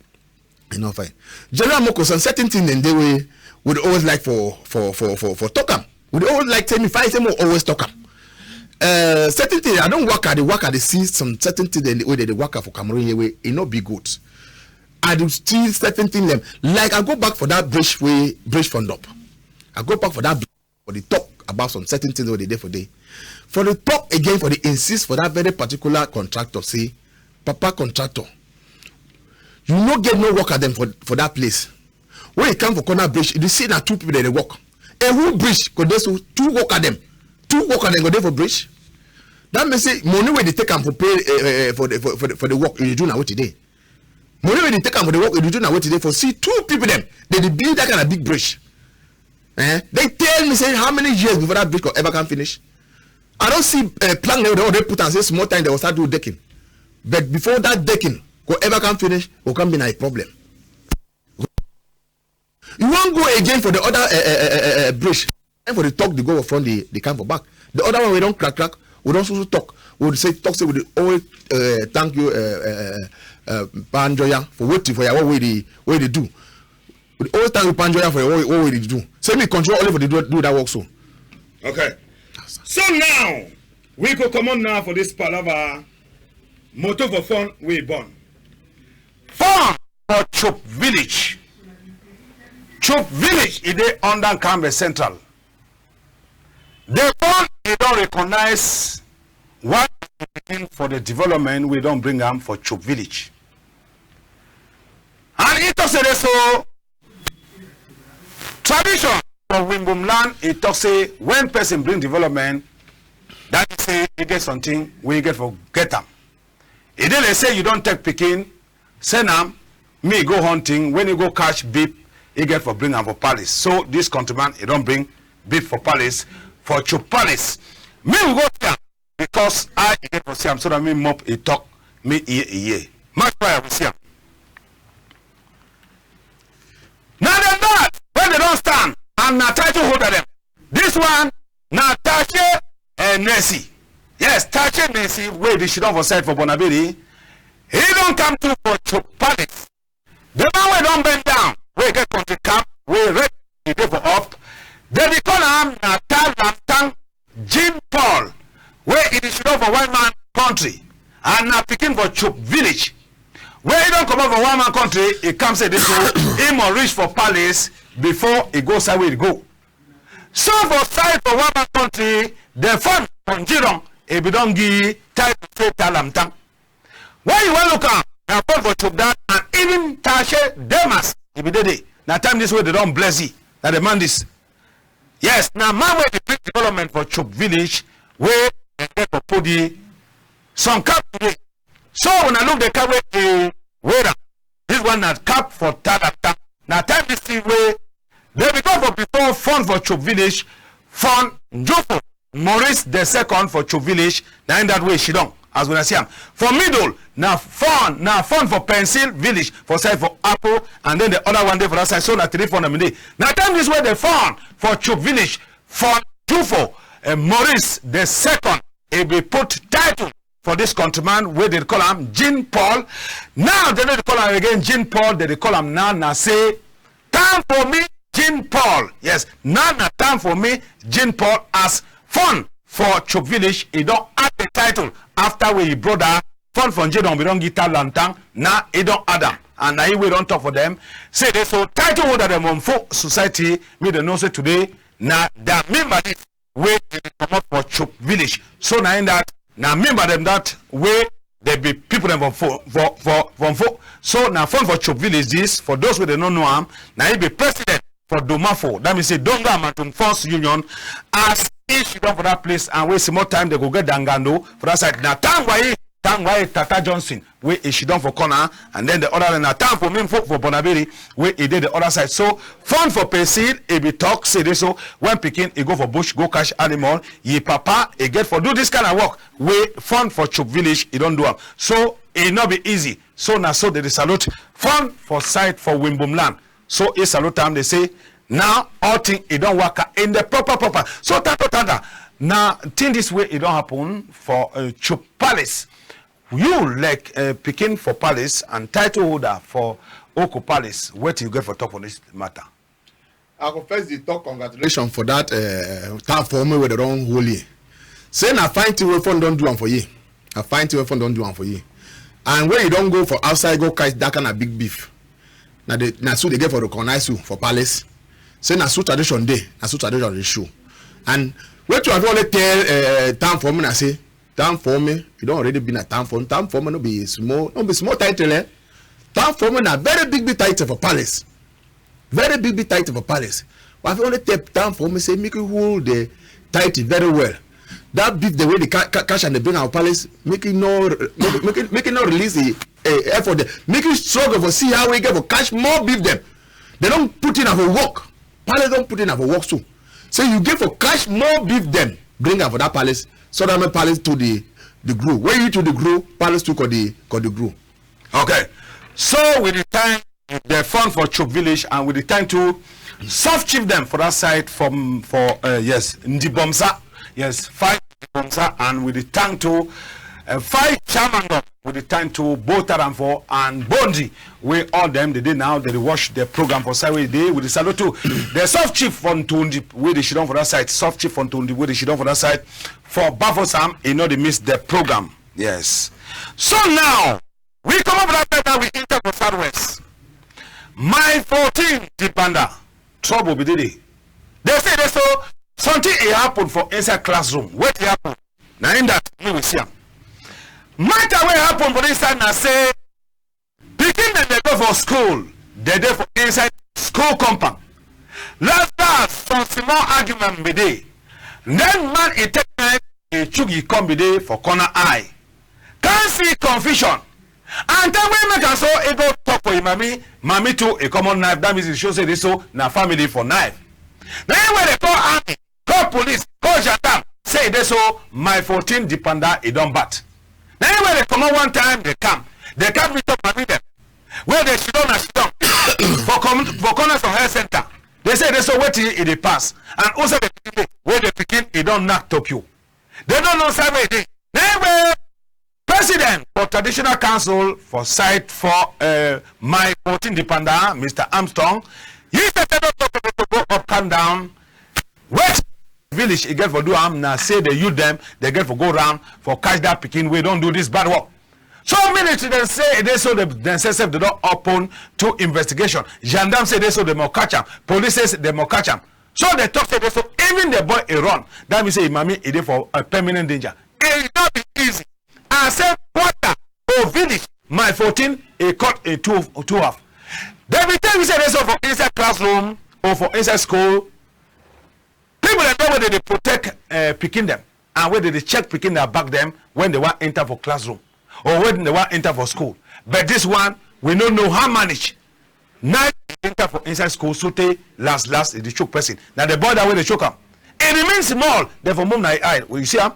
General Moko, some certain things in the way would always like for talk them. Would always like tell me if I say more always talk them. Certain things I don't work at the see some certain things in the way that they work for Cameroon way, it not be good. I do still certain things them. Like I go back for that bridge fund up. I go back for that for the talk about some certain things they did for day. For the talk again, for the insist for that very particular contractor, say, Papa contractor, you no get no work at them for that place. When you come for corner bridge, you see that two people that they work. And who bridge could they so two work at them? Two work at them go there for bridge. That means say money where they take them for pay for the work you do now what today. Money where they take them for the work you do now what today for see two people them they build that kind of big bridge. They tell me say how many years before that bridge could ever can finish. I don't see a plan they put and say small time they will start do decking. But before that decking could ever can finish, will come be a problem. You won't go again for the other bridge. And for the talk they go from the come for back. The other one we don't crack, we don't also talk. We would say talk say we always thank you Panjoya for waiting for your way they do. We always thank you Panjoya for your way they do. Say me control only for the do that work so. Okay. So now we go come on now for this palaver. Motor for fun we born. Fun for Chop Village. Chop Village is there under Cambe Central. The one they don't recognize what for the development we don't bring them for Chop Village. And it also so tradition for Wimbum land, it talks say when person bring development, that is say you get something we get for get them. It didn't say you don't take picking, send them, me go hunting, when you go catch beef, you get for bring them for palace. So this countryman, you don't bring beef for palace, for Chop Palace. Me will go there because I get for see him so that me mop a talk, me ear. Much better we see him. Now than that, when they don't stand, I'm not trying to hold them. This one, Natasha and Nessie. Yes, Tache Nessie, where they should have said for Bonabili. He don't come to for Chop Palace. The man we don't bend down, we get country camp, we ready to go for up. Then they call him Natal Lantang Jim Paul, where it is should have for one man country. And now picking for Chop Village. Where he don't come out for one man country, he comes say this he must reach for palace before he goes away to go. So for side for one man country, the fund from Jirong, if you don't give type of talamtang. Why you want to look at now for Chubdan and even Tashe Demas, if you did it. Now, time this way they don't bless it. Now, demand this. Yes, now, man, where the big development for Chub village, where they get for Pudi, some cap today. So, when I look the cap where this one that cap for Tanda. Now, time this thing where they become for before fund for Chub village, fund Jofo, Maurice the second for Chub village, now in that way, she don't. As when I see him. For middle, now fund for Pencil village, for side for Apple, and then the other one day for that side, so that 3 for them day. Now time this way they fund for Chub village, for Jufo, Maurice the second, he be put title for this countryman where they call him Jean Paul. Now they don't call him again Jean Paul, they call him now say, time for me, Jean Paul. Yes, now time for me, Jean Paul as fund for Chub village. He don't add the title after we brother fund from Jadon, we don't get lantang. Now he don't add them, and now we don't talk for them. Say they so title holder them on folk society. Me the know say today. Now that member this way they come up for Chub village. So now in that now member them that way they be people them from folk. So now fund for Chub village this for those who they don't know him. Now he be president for Domafo. That means say Donga Mantum Force Union as issue done for that place, and waste more time they go get Dangando for that side. Now time why Tata Johnson where she done for corner, and then the other now time for me for Bonabiri where he did the other side. So fund for Pesil, he be talk say this so when picking he go for bush, go catch animal, ye papa he get for do this kind of work where fund for Chub village he don't do them. So it not be easy. So now so they salute fund for site for Wimbum land. So it's salute time they say now all thing it don't work in the proper. So Tanda. Now thing this way it don't happen for Chub Palace. You like picking for Palace and title holder for Oko Palace. What do you get for talk on this matter? I confess the talk congratulations for that time for me with the wrong holy. Say na find the way fund don't do one for you. I find the way fund don't do one for you. And when you don't go for outside go catch that kind of big beef. Now so they get for recognize you for Palace. Say na so tradition day, na so tradition dey show. And what you have only tell time for me, I say time for me, you don't already been a time for me no be small title. Time for me na very big title for Palace. Very big title for Palace. But if only take time for me, say make you hold the title very well. That beef the way they cash and they bring our Palace, make it not release the effort. Make it struggle for see how we get for cash more beef them. They don't put in a work. Palace don't put in a work too. So you give for cash more beef them, bring up for that Palace. So that make Palace to the group. When you to the group, Palace to the group. Okay. So with the time the fund for Chub village and with the time to soft chief them for that side for yes Ndibomsa. Yes, 5 Ndibomsa and with the time to 5 chairman with the time to Botaram for and Bondi, where all them they did now they watch the program for Saturday day with the salute too. The soft chief from Tundi where they should on for that side, soft chief from Tundi where they should on for that side for Bafosam, you know they missed the program. Yes. So now we come up with that we enter for Southwest. My 14 Tanda trouble be did it. They say they so something it happened for inside classroom. What happened? Now in that we will see them. Matter what happen for this time now say picking them they go for school, they there for inside school compound. Last some small argument be there. Then man it take time a chugi come be there for corner eye. Can't see confusion. And then we make us so it go talk for him mommy too a common knife. That means it shows say this so na family for knife. Then when they call army, call police, call gendarme, say this so my 14 Tanda it don't bat. Now when they come out one time, they come with up and them. Where they sit down and sit down for corners of health center. They say they saw what it pass. And also the where they begin, it don't knock Tokyo. They don't know where they. Now president for traditional council for site for my 14 Tanda, Mr. Armstrong, he said they don't talk to go up and down. Wait. Village it get for do now say they use them they get for go round for catch that picking we don't do this bad work. So military then say they so they say they don't open to investigation. Gendarme say they so they more catch them. Police says they more catch them. So they talk say this, so even the boy a run. That means say mommy it is for a permanent danger. It not be easy. I said quarter or village. My 14 a cut a two half. They will tell you say this for inside classroom or for inside school. People that know whether they protect picking them and whether they check picking their back them when they want enter for classroom or when they want enter for school. But this one we don't know how manage. Now enter for inside school so they last the choke person. Now the boy that way they choke him. It remains small, therefore move my eye. Will you see him?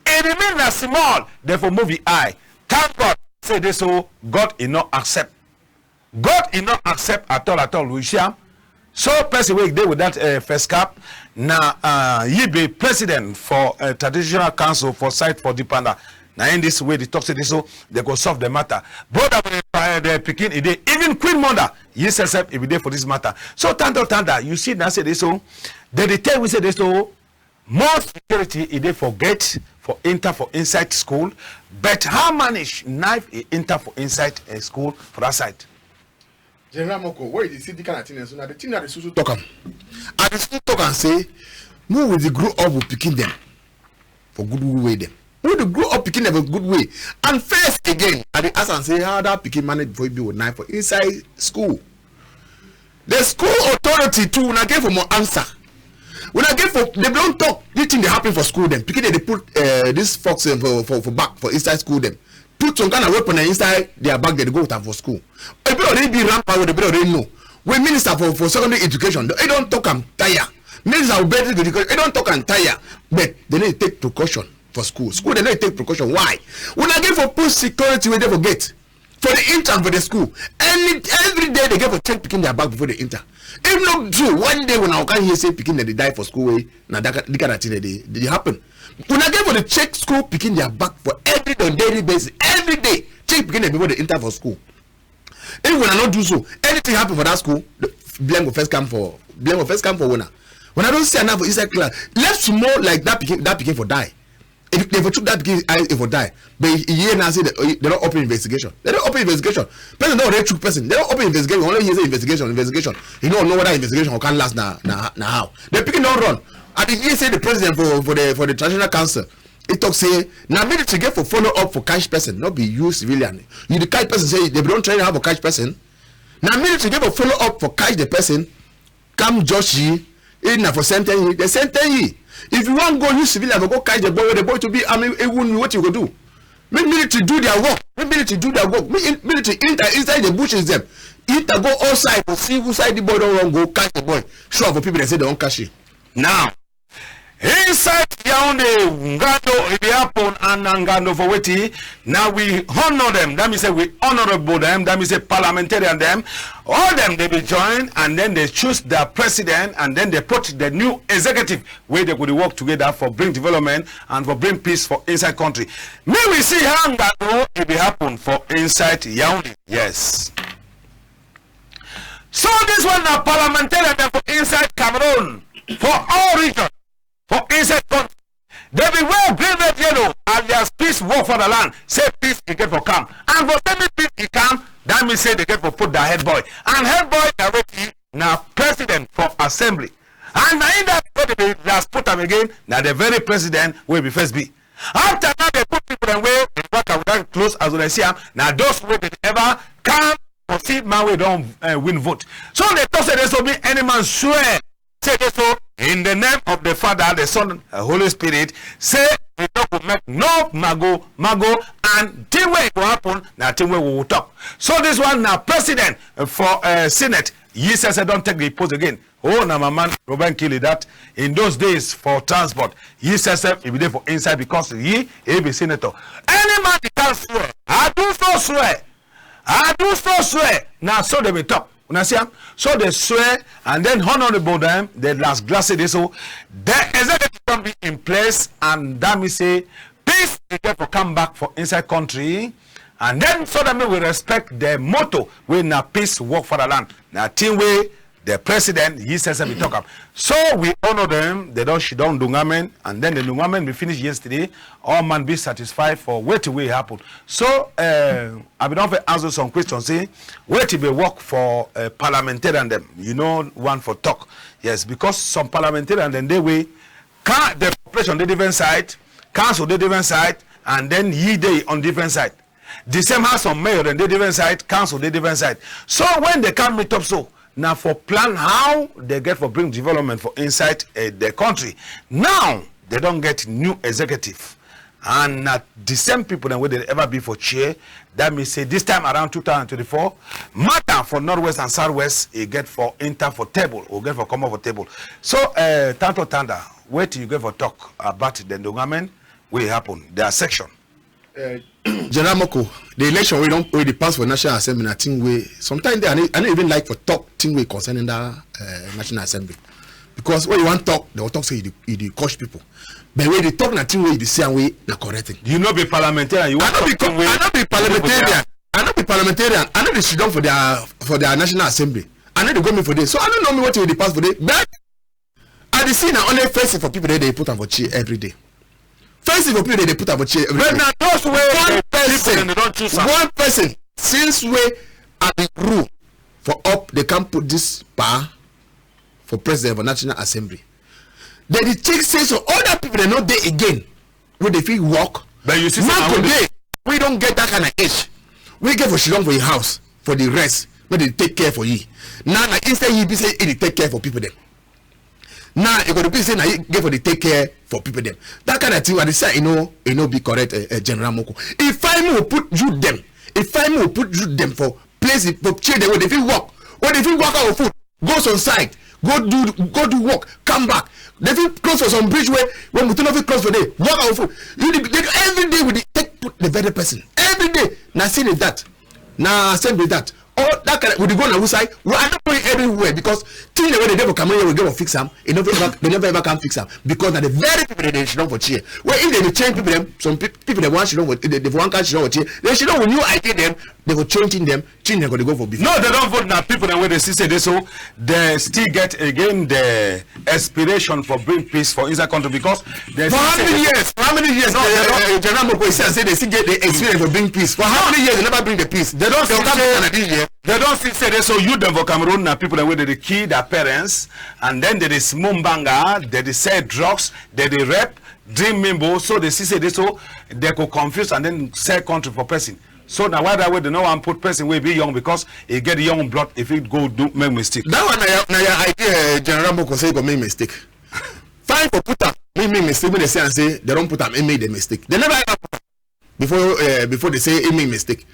It remains small, therefore move the eye. Thank God say this so God is not accept. God is not accept at all. Will you see him? So person wey dey with that first cap now he be president for traditional council for site for the Tanda. Now in this way they talk to this so they go solve the matter. Brother the Pekin even Queen Mother yes accept every day for this matter. So Tanda you see now say this so they tell we say this so more security they forget for enter for inside school, but how manage knife enter for inside school for that side. General Moko, where you see the kind of thing, so now the thing that the Susu talk and the Susu talk and say, move with the grow up with picking them for good way them. Move the grow up picking them for good way. And first again, I dey ask and say how that picking manage before you be with knife for inside school. The school authority too when I get for more answer. When I get for they don't talk, this thing they happen for school them. Picking they put this fox for back for inside school them. Put some kind of weapon inside their bag they go with for school. People already be rampant, they already know. We minister for secondary education, they don't talk and tire. Minister of basic education, they don't talk and tire. But they need to take precaution for school. School they need to take precaution. Why? When I get for post security, we never forget. For the intern for the school, every day they get for check picking their bag before they enter. If not true, one day when I can hear say picking that they die for school way, now that kind of thing they happen. When I get for the check school picking their bag for every day on daily basis, every day check picking them before they enter for school. Even when I don't do so, anything happen for that school, blame will first come for winner. When I don't see enough for inside class, left small like that picking for die. If they took that picking, it will die. But here now say they don't open investigation. They don't open investigation. Person don't really choke person. They don't open investigation. Only hear say investigation. You don't know what that investigation can last now how. The picking don't run. And the year say the president for the traditional council, it talk say now military get for follow up for catch person, not be you civilian. You the catch person say they don't try to have a catch person. Now military get for follow up for catch the person, come judge ye, in for sentence ye, they sentence ye. If you want go you civilian go catch the boy to be what you go do. Make military do their work. Make military enter inside the bushes them. Enter go outside to see who side the boy don't run go catch the boy. Sure for people that say they don't catch it. Now inside Yaoundé, Ngando, Ibiapon, and Ngando for Weti. Now we honor them. That means we honorable them. That means parliamentarian them. All them they be joined, and then they choose their president, and then they put the new executive where they could work together for bring development and for bring peace for inside country. May we see how Ngando it be happen for inside Yaoundé. Yes. So this one now parliamentarian them for inside Cameroon for all regions. For inside country, they be wear green, red, yellow, and there's peace work for the land. Say peace, you get for come. And for sending peace, you come, that means say they get for put the head boy. And head boy directly now president for assembly. And now in that they just put them again, now the very president will be first be. After that, they put people away, they work out that close as when I see them. Now those who they ever come or see man we don't win vote. So they talk say this will be any man swear. Say this so in the name of the Father, the Son, the Holy Spirit. Say we don't make no mago, and thing way will happen. Now thing way we will talk. So this one now president for Senate. He says I don't take the post again. Oh, now my man Robin killed that in those days for transport. He says he be there for inside because he be senator. Any man can swear. I do so swear. Now so they will talk. So they swear and then honorable them, the last glass they so the executive can be in place and that means say peace they get to come back for inside country and then so that we respect the motto when na peace work for the land. Now thing way the president, he says we talk up. So we honor them, they don't shit down Dungamen, and then the Dungamen we finished yesterday. All man be satisfied for what way happen. So I be don't answer some questions. Say where to be work for parliamentarian them. You know, one for talk. Yes, because some parliamentarian then they way can the population on the different side, council the different side, and then ye day on different side. The same has some mayor on the different side, council the different side. So when they come meet up so. Now for plan how they get for bring development for inside the country. Now they don't get new executive, and the same people than where they ever be for chair. That means say this time around 2024, matter for Northwest and Southwest, it get for enter for table or get for come over table. So Tantoh Tanda, wait till you get for talk about the Ndongamen will happen. Their section. General Moko, the election we don't the pass for National Assembly. I think we sometimes I don't even like for talk thing we concerning that National Assembly, because when you want talk, they will talk say you coach people, but when they talk nothing way the same way na correcting. You know be parliamentarian. You want I not be parliamentarian. I not be parliamentarian. I know they sit down for their National Assembly. I know they go me for this, so I don't know me what they pass for this. But I the see now only face for people that they put on for chair every day. First for people they put up a chair. But now those way one person since we are the rule for up they can put this power for president of National Assembly. Then the check says so other people they not there again when they feel work. But you see today we don't get that kind of age. We get for shilong for your house for the rest when they take care for you. Now instead you be say they take care for people them. Now you got to be saying now you get for the take care for people them. That kind of thing I decide you know be correct General Moko. If I will put you them, for places for children where they feel work, when they feel work out of food, goes on site, go do work, come back. They feel close for some bridge where when we don't feel close for day, work out of food. They every day we take put the very person. Every day. Now see that. Now assembly that. All that kind of, would you go on the side? We are not going everywhere because till when they never come here, we go fix them. They never ever can fix them because now the very people that they should not for cheer. Well, if they change people, them some people that want should not they want can should not cheer. They should not when you idea them, they go changing them. Change them go for before. No, they don't vote now. People that when they see they so they still get again the aspiration for bring peace for inside country because for how many years? For how many years? No, General Moko say they still get the experience for bring peace. For how many years they never bring the peace? They don't come this year. They don't say they so you them for Cameroon now people that where they kill their parents and then they smoke banga, they say drugs, they rape, dream mimbo, so they see say they so they go confuse and then sell country for person. So now why that way they no one put person will be young because he get young blood if it go do make mistake. That one now your idea General Moko say go make mistake. Fine for put up make mistake when they say and say they don't put up and made the mistake. They never before they say it make mistake.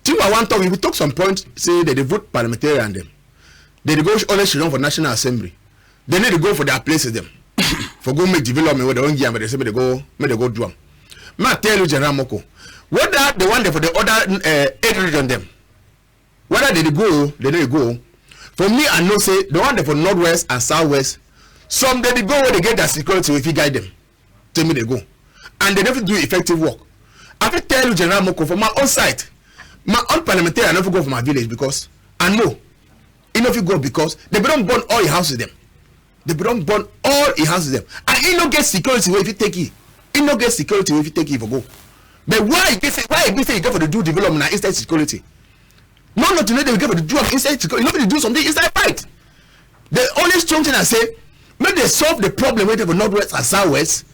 Think I want to talk. If we talk some point, say that they vote parliamentarian them. They go always run for National Assembly. They need to go for their places them. For go make development with their own game, but they say they go do them. May I tell you, General Moko, whether they want them for the other 8 region them, whether they go, they need to go. For me, I know say the one them for Northwest and Southwest. Some they go where they get their security if you guide them. Tell me they go, and they never do effective work. I can tell you, General Moko, from my own side. My own parliamentarian I never go for my village because I know enough you go because they don't burn all your houses them. They don't burn all your houses them. And you don't get security if you take it. You don't get security if you take it for go. But why you say you go for the do development inside security? No, not to know they go for the do inside security. You know they do something inside fight. The only strong thing I say, when they solve the problem whether for Northwest and Southwest.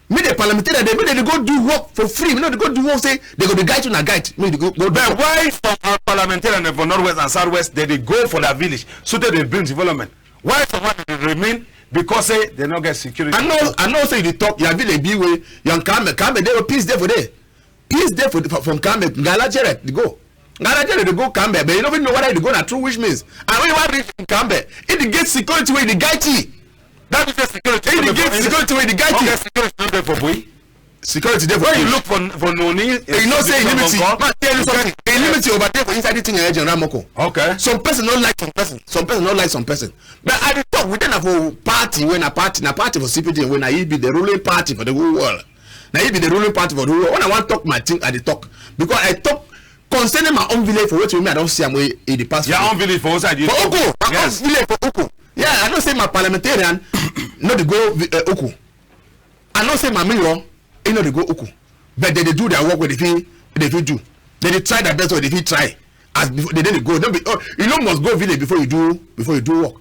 Me the parliamentarian they go do work for free. Me no they go do work say they go the guide to na guide. Me they go. But why from our parliamentarian for Northwest and Southwest they go for their village so that they bring development? Why from what they remain because say they not get security? I know say the talk your village be way young Kambe they will peace there for there. Peace there for from Kambe Galajere they go. Galajere they go Kambe but you don't even know what they go na true which means. And when you want reach Kambe if they get security where the guide that is the security. If they get security where the guide security not there for boy. Security there for when you look for Noni, you know say enmity. But tell you something. Enmity over there for inside the thing General Moko. Okay. Some person don't like some person. Some person don't like some person. But at the top within a whole party when a party for CPD when I be the ruling party for the whole world. Now you be the ruling party for the whole world. When I want to talk my thing at the talk because I talk concerning my own village for what you mean I don't see I'm way in the past. Your own village for outside you. For Oko, Yes. Village for Uku. Yeah, I don't say my parliamentarian not to go Uku. I don't say my mayor not to go Uku. But they do their work with the do. They try their best or they try. As before they didn't go. You know must go village before you do work.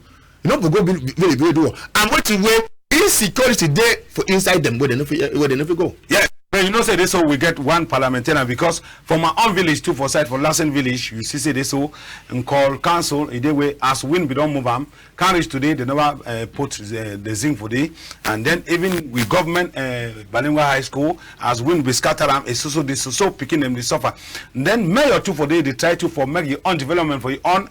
You know go village before you do work. And what you way insecurity there for inside them where they never go. Yes. But you know, say this, so we get one parliamentarian because for my own village too, for side for Lassen village, you see, say this, so and call council, they way as wind we don't move them, can't reach today, they never put the zinc for day, and then even with government, Bilingual High School, as wind we scatter them, it's also this, so picking them, they suffer. And then mayor too for day, they try to for make your own development for your own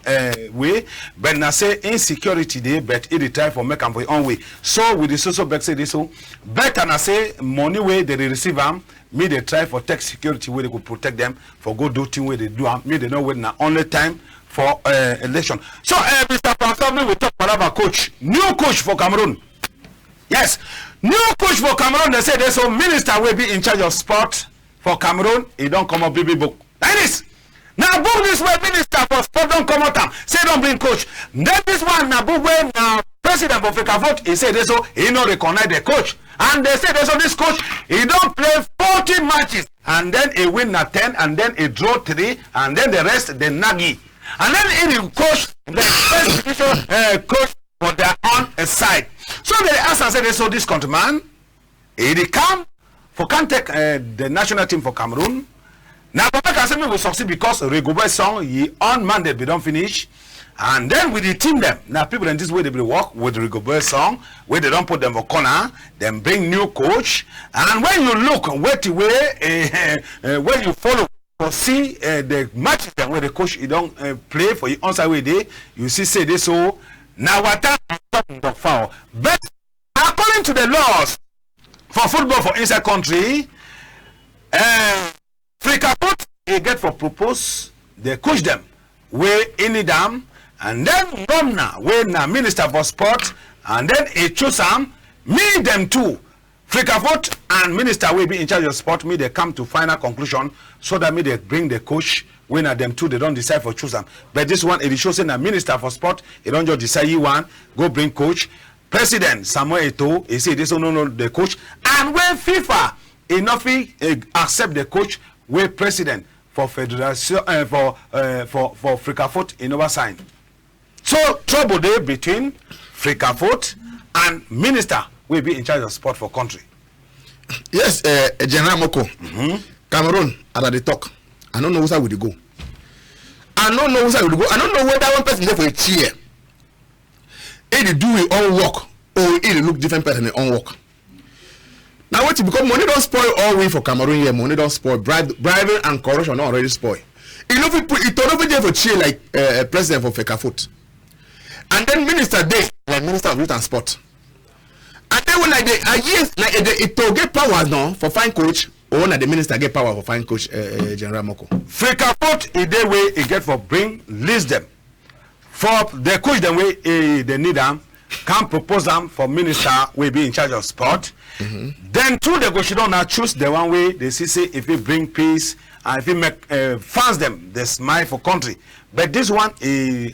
way, but now say insecurity day, but it they try for make them for your own way. So with the social back say this, so better na say money way they receive them. Me they try for tech security where they could protect them for go do thing where they do. Me they know when na only time for election. So Mr. Pastor, we talk about coach, new coach for Cameroon. Yes, new coach for Cameroon. They say there's a minister will be in charge of sport for Cameroon. He don't come up baby book. Like this. Now book this way minister for sport don't come out. Say don't bring coach. Then this one now book where now president of Africa vote. He said so he not recognize the coach. And they say so this coach he don't play 40 matches and then he win at 10 and then he draw 3 and then the rest the Njangi. And then he coach the first division coach for their own side. So they ask and say so this countryman he come for can take the national team for Cameroon. Now Papa Kasemi will succeed because Rigobert song he on mandate we don't finish. And then with the team them now people in this way they will work with Rigobert song where they don't put them for corner, then bring new coach. And when you look wait the way when you follow or see the matches where the coach you don't play for your onside way day, you see say this so now what the foul. But according to the laws for football for inside country, Africa put they get for propose they coach them where any them. And then governor, when minister for sport, and then he choose them, me them two, Frikafort and minister will be in charge of sport, me they come to final conclusion, so that me they bring the coach, when them two, they don't decide for choose them. But this one, it shows in a minister for sport, he don't just decide you one, go bring coach. President Samuel Eto'o, he say this no the coach. And when FIFA, enough accept the coach, where president for federation, for Frikafort, he never sign. So trouble there between Frikafort and minister will be in charge of sport for country. Yes, General Moko. Cameroon at the talk. I don't know where would go. I don't know where would go. I don't know whether one person there for a cheer. It do it all work or it look different person in own work. Now what because money don't spoil all way for Cameroon here. Money don't spoil bribery and corruption not already spoil. You know it don't over there for cheer like president for Frikafort. And then minister day like minister of youth and sport. And then when like years like it to get power now for fine coach or when the minister get power for fine coach General Moko. Frikafort in the way he get for bring list them for the coach the way they need them can propose them for minister will be in charge of sport. Then two they go should not choose the one way they see say if we bring peace and if we make fans them they smile for country. But this one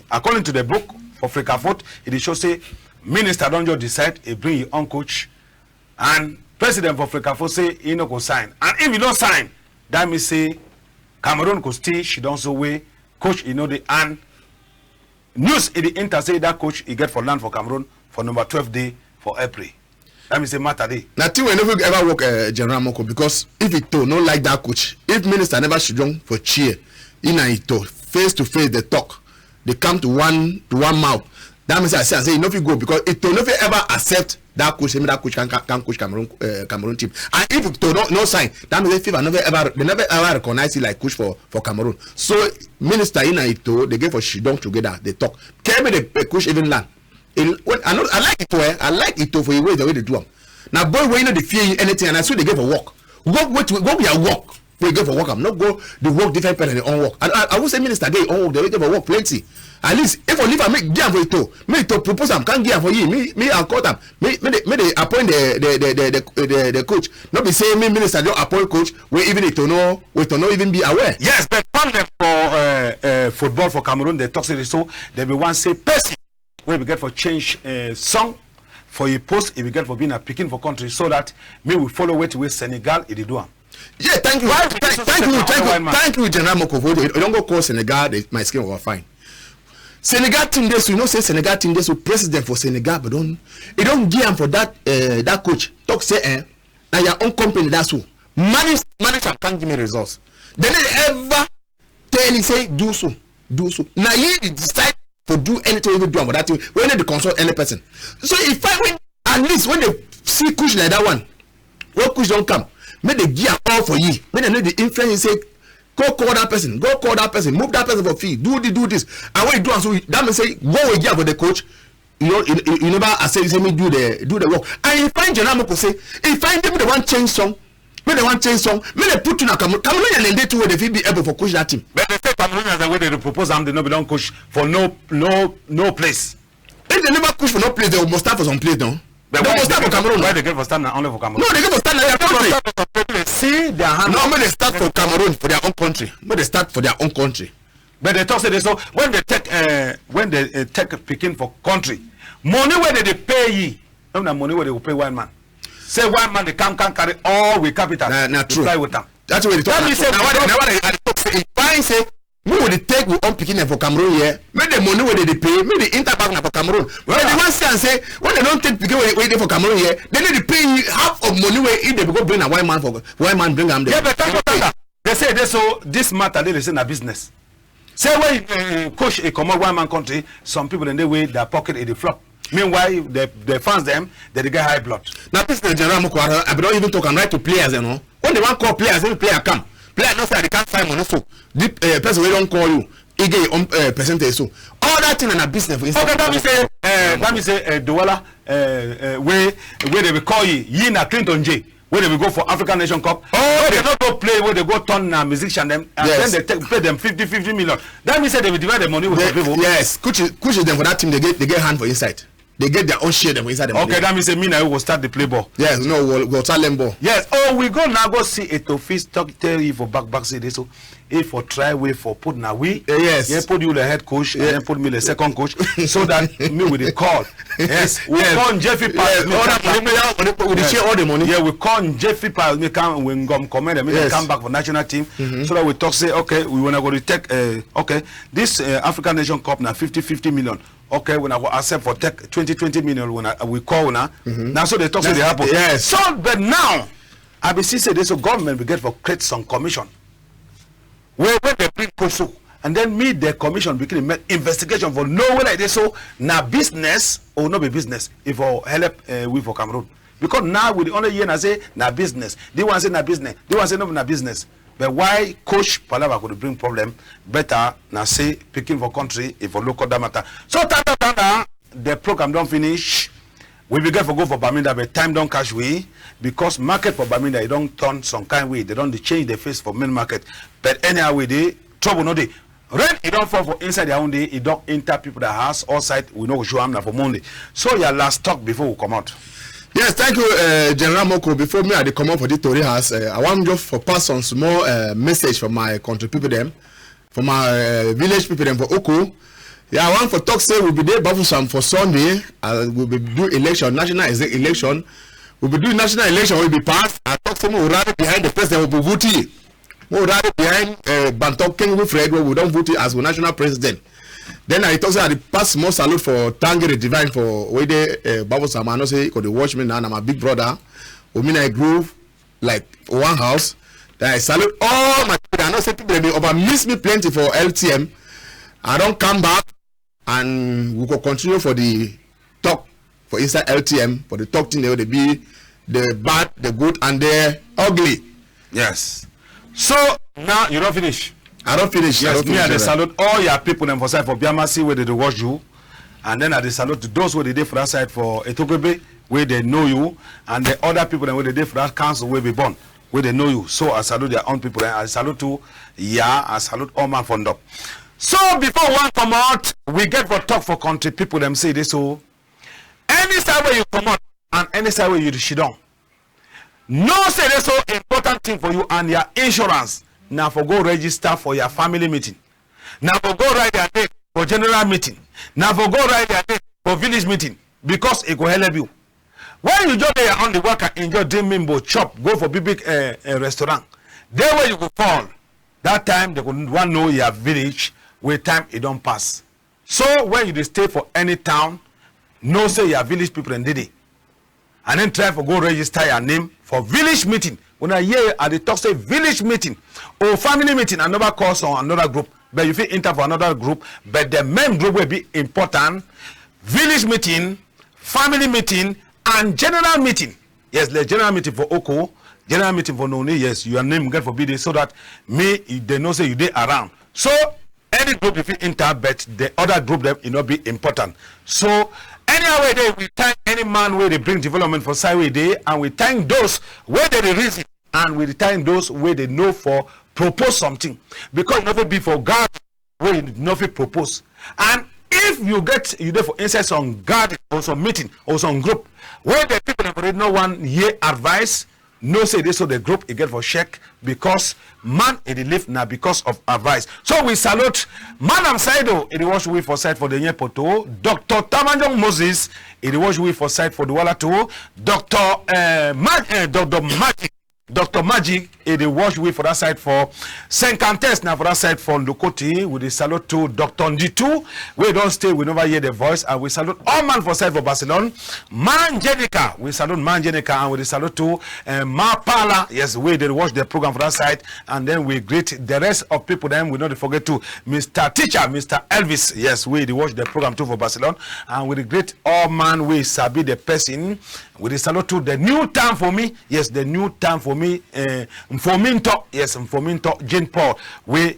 according to the book for Frikafort, it shows say minister don't just decide he bring your own coach and president for Frikafort say he no go sign. And if you don't sign, that means say Cameroon could still she don't so way coach you know the and news in the inter say that coach he get for land for Cameroon for number 12 day for April. That means a matter day. Nothing will never ever work General Moko because if it to not like that coach, if minister never should join for cheer in it to face they talk. They come to one mouth. That means I say you know if you go because it will never ever accept that coach. That coach can coach Cameroon team. And if it to no sign, that means FIFA never ever recognize it like coach for Cameroon. So minister in it to they get for Shidong together. They talk. Can me the coach even land. I like it to I like it to for the way they do them. Now boy when you know they fear anything and I see they get for work. Go be a work. We go for work. I'm not go the work different person in own work. I would say minister get own work. They go for work plenty. At least if I leave I make give for it to me to propose them can't give for you. Me and call them. Me they appoint the coach. Not be saying me minister don't appoint coach. We even it to know we to not even be aware. Yes, but from them for football for Cameroon they talk so they be one say person where we get for change song for a post, if we get for being a picking for country, so that me we follow what we Senegal it do. Yeah, thank you. Thank you, General Moko. You don't go call Senegal, my skin will fine. Senegal team this, you know, say Senegal team this, so president for Senegal, but don't give him for that coach. Talk say, now your own company, that's who. Manager can't give me results. Then they ever tell you, say, do so. Now you decide to do anything you do about that thing, when they consult any person. So if I win, at least when they see coach like that one, when coach don't come, make the gear all for you. When they know the influence, say, go call that person, move that person for fee, do this. And when you do, so that means say, go with gear for the coach. You know, you never say me do the work. And you find General Moko say, if find them the one change song, when they want change song, when they put in a Cameroon and they too, they be able for coach that team. But they say Cameroon as the way they propose them, they no belong coach for no place. If they never coach for no place, they must start for some place, no. They must start for Cameroon. Why they get for stand only for Cameroon? No, they get for stand in their country. See their hand. No, when they start for Cameroon for their own country. When they start for their own country. But they talk say this, so when they take picking for country, money where they pay ye, not the money where they will pay one man. Say one man they can't carry all with capital. Nah, true. Fly with them. That's what they talk. If I say we will take we on picking them for Cameroon here, make the money where they pay, make the interbank for Cameroon. When they want to say when they don't take picking where they for Cameroon here, they need to pay half of money where if they go bring a white man bring them there. Yeah, but they say this so this matter they say na business. Say when coach a common one man country, some people in the way their pocket in the flop. Meanwhile, they fans them, they get high blood. Now, this is General Moko. I don't even talk and write to players, you know. When they want to call players, every player come. Player knows that they can't find money, so the person will don't call you. He get your percentage, so all that thing in a business. For instance, okay, that means Douala, where they will call you, na Clinton J. Where they will go for African Nation Cup. Oh, they not go play where they go turn musician them and yes. Then they pay them 50 million. That means they will divide the money with the people. Yes, coaches them for that team. They get hand for inside. They get their own share them for inside them. Okay, that means me now will start the play ball. Yes, no, we'll start them ball. Yes. Oh, we go now go see a Tofis talk tell you for back say this. So if for try way for put now we yes. Yeah, put you the head coach and then put me the second coach so that me with the call. Yes, we call Jeffy Piles. We share all the money. Yeah, we call Jeffy Piles. We come when come and me come back for national team. So that we talk say okay, we wanna go to take okay this African Nation Cup now 50 million. Okay, when I go accept for take 20 million when we call now. Now so they talk say they happen. Yes. So but now ABC say this government we get for create some commission. Where they bring Koso and then meet the commission begin make investigation for no way like this so now business or not be business if for help we for Cameroon because now with the only year I say now business they want say now business they want say no na business but why coach Palava could bring problem better now say picking for country if for local matter so Tanda the program don't finish. We begin for go for Bermuda, but time don't catch we because market for Bermuda, it don't turn some kind way. They don't change the face for main market. But anyhow, we they trouble no day. Rent it don't fall for inside their own day. It don't enter people that house outside. We know show them now for Monday. So your last talk before we come out. Yes, thank you, General Moko. Before me, I come out for this Tory house. I want just for pass on small message for my country people them, for my village people them for Oko. Yeah, I want for talk say we'll be there Bafusam for Sunday. We'll be do election, national election. We'll be doing national election. We'll be passed. I talk say we'll rally behind the president. We'll be voting. We'll rally behind Bantok King Wilfred. We don't vote as the national president. Then I talk say I pass more salute for Tangi Divine for where they Bafusam. I know say because they watch me now. I'm a big brother. We mean I grew like one house. Then I salute all my people. I know say people they over miss me plenty for LTM. I don't come back. And we will continue for the talk for inside LTM for the talk thing. They will be the bad, the good, and the ugly. Yes. So now you don't finish. I don't finish. Yes, me and the salute all your people them for side for Biamasi where they watch you, and then I the salute to those where they did for that side for Etogebe where they know you, and the other people them where they did for that council where be born where they know you. So I salute their own people and I salute to I salute all my fund up. So before one come out, we get for talk for country people them say this so any side where you come out and any side where you sit down. No say this so important thing for you and your insurance. Now for go register for your family meeting. Now for go write their name for general meeting. Now for go write their name for village meeting because it go help you. When you just there on the work and enjoy drink mimbo, chop, go for big restaurant, there where you go fall. That time they go want know your village where time it don't pass. So when you stay for any town, know say your village people and did it. And then try for go register your name for village meeting. When I hear at the talk say village meeting or family meeting, another course or another group, but you feel enter for another group, but the main group will be important. Village meeting, family meeting, and general meeting. Yes, the general meeting for Oko, general meeting for Noni. Yes, your name get forbidden so that they know say you dey around. So any group if you enter, but the other group them it not be important. So anyway, they we thank any man where they bring development for Sideway Day, and we thank those where they the reason, and we thank those where they know for propose something, because nothing be for God where you nothing propose. And if you get you there for insights on God or some meeting or some group where the people have already no one hear advice, no say this so the group it get for check because man it live now because of advice. So we salute Madam Saido it wash we for side for the Nye Poto, Dr. Tamanjong Moses it wash we for side for the Wala too, Dr. Magic, it wash way for that side for Saint Cantes now for that side for Ndokoti. With the salute to Dr. Njitu. We don't stay, we never hear the voice, and we salute all man for side for Barcelona. Manjenica, we salute Manjenica, and with the salute to Mapala. Yes, we did watch the program for that side, and then we greet the rest of people. Then we not forget to Mr. Teacher, Mr. Elvis. Yes, we did watch the program too for Barcelona, and we greet all man we sabi the person. With the salute to the new time for me. Yes, the new time for me. Mfominto. Yes, Mfominto. Jane Paul.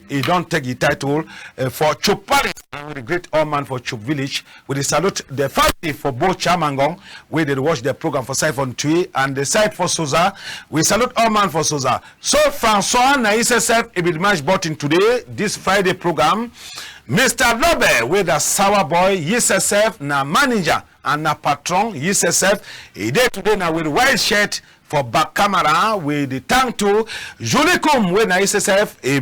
He don't take the title for Chup Parish. With the great all man for Chup Village. With the salute the family for both Chamangong. Where they watch the program for Siphon Tree and the side for Souza. We salute all man for Souza. So Francois Naisesef it will match button today. This Friday program. Mr. Lobe with the sour boy, Yisesef, na manager and na patron, Yisesef. He did today now with white shirt for back camera with the Tantoh. Julie Kum with na Yisesef, a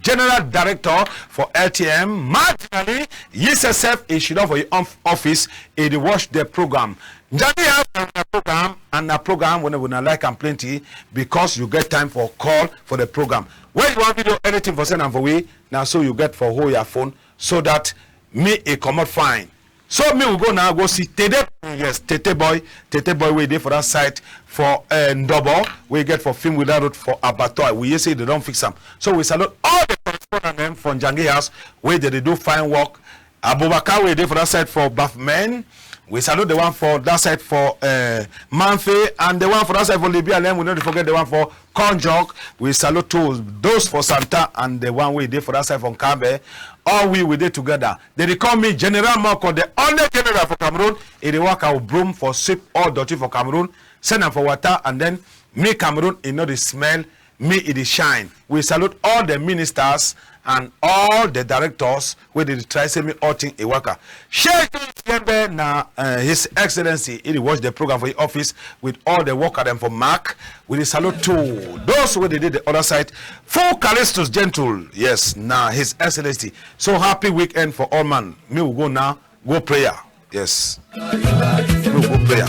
general director for LTM. Marginally, Yisesef is should for your office. He watch the program. Njangi have the program and the program when we like and plenty because you get time for call for the program. When you want video anything for send and for we now so you get for hold your phone so that me it come out fine. So me will go now go see Tede. Yes, Tete boy we there for that site for Ndobo. We get for film without road for Abattoir. We say they don't fix them. So we salute all the correspondents them from Njangi house where they do fine work. Abubakar we there for that site for Buffman. We salute the one for that side for Manfe and the one for that side for Libya. And then we don't forget the one for Konjok. We salute to those for Santa and the one we did for that side from Kambe. All we did together. They call me General Moko, the only general for Cameroon. They work out broom for sweep all dirty for Cameroon. Send them for water and then me Cameroon, you know the smell, me it is shine. We salute all the ministers and all the directors where they try to me all thing a worker. Share na His Excellency he watch the program for the office with all the worker them for Mark. We salute to those where they did the other side. Full Callistus gentle. Yes, now His Excellency. So happy weekend for all man. Me will go now. Go prayer. Yes. We will go prayer.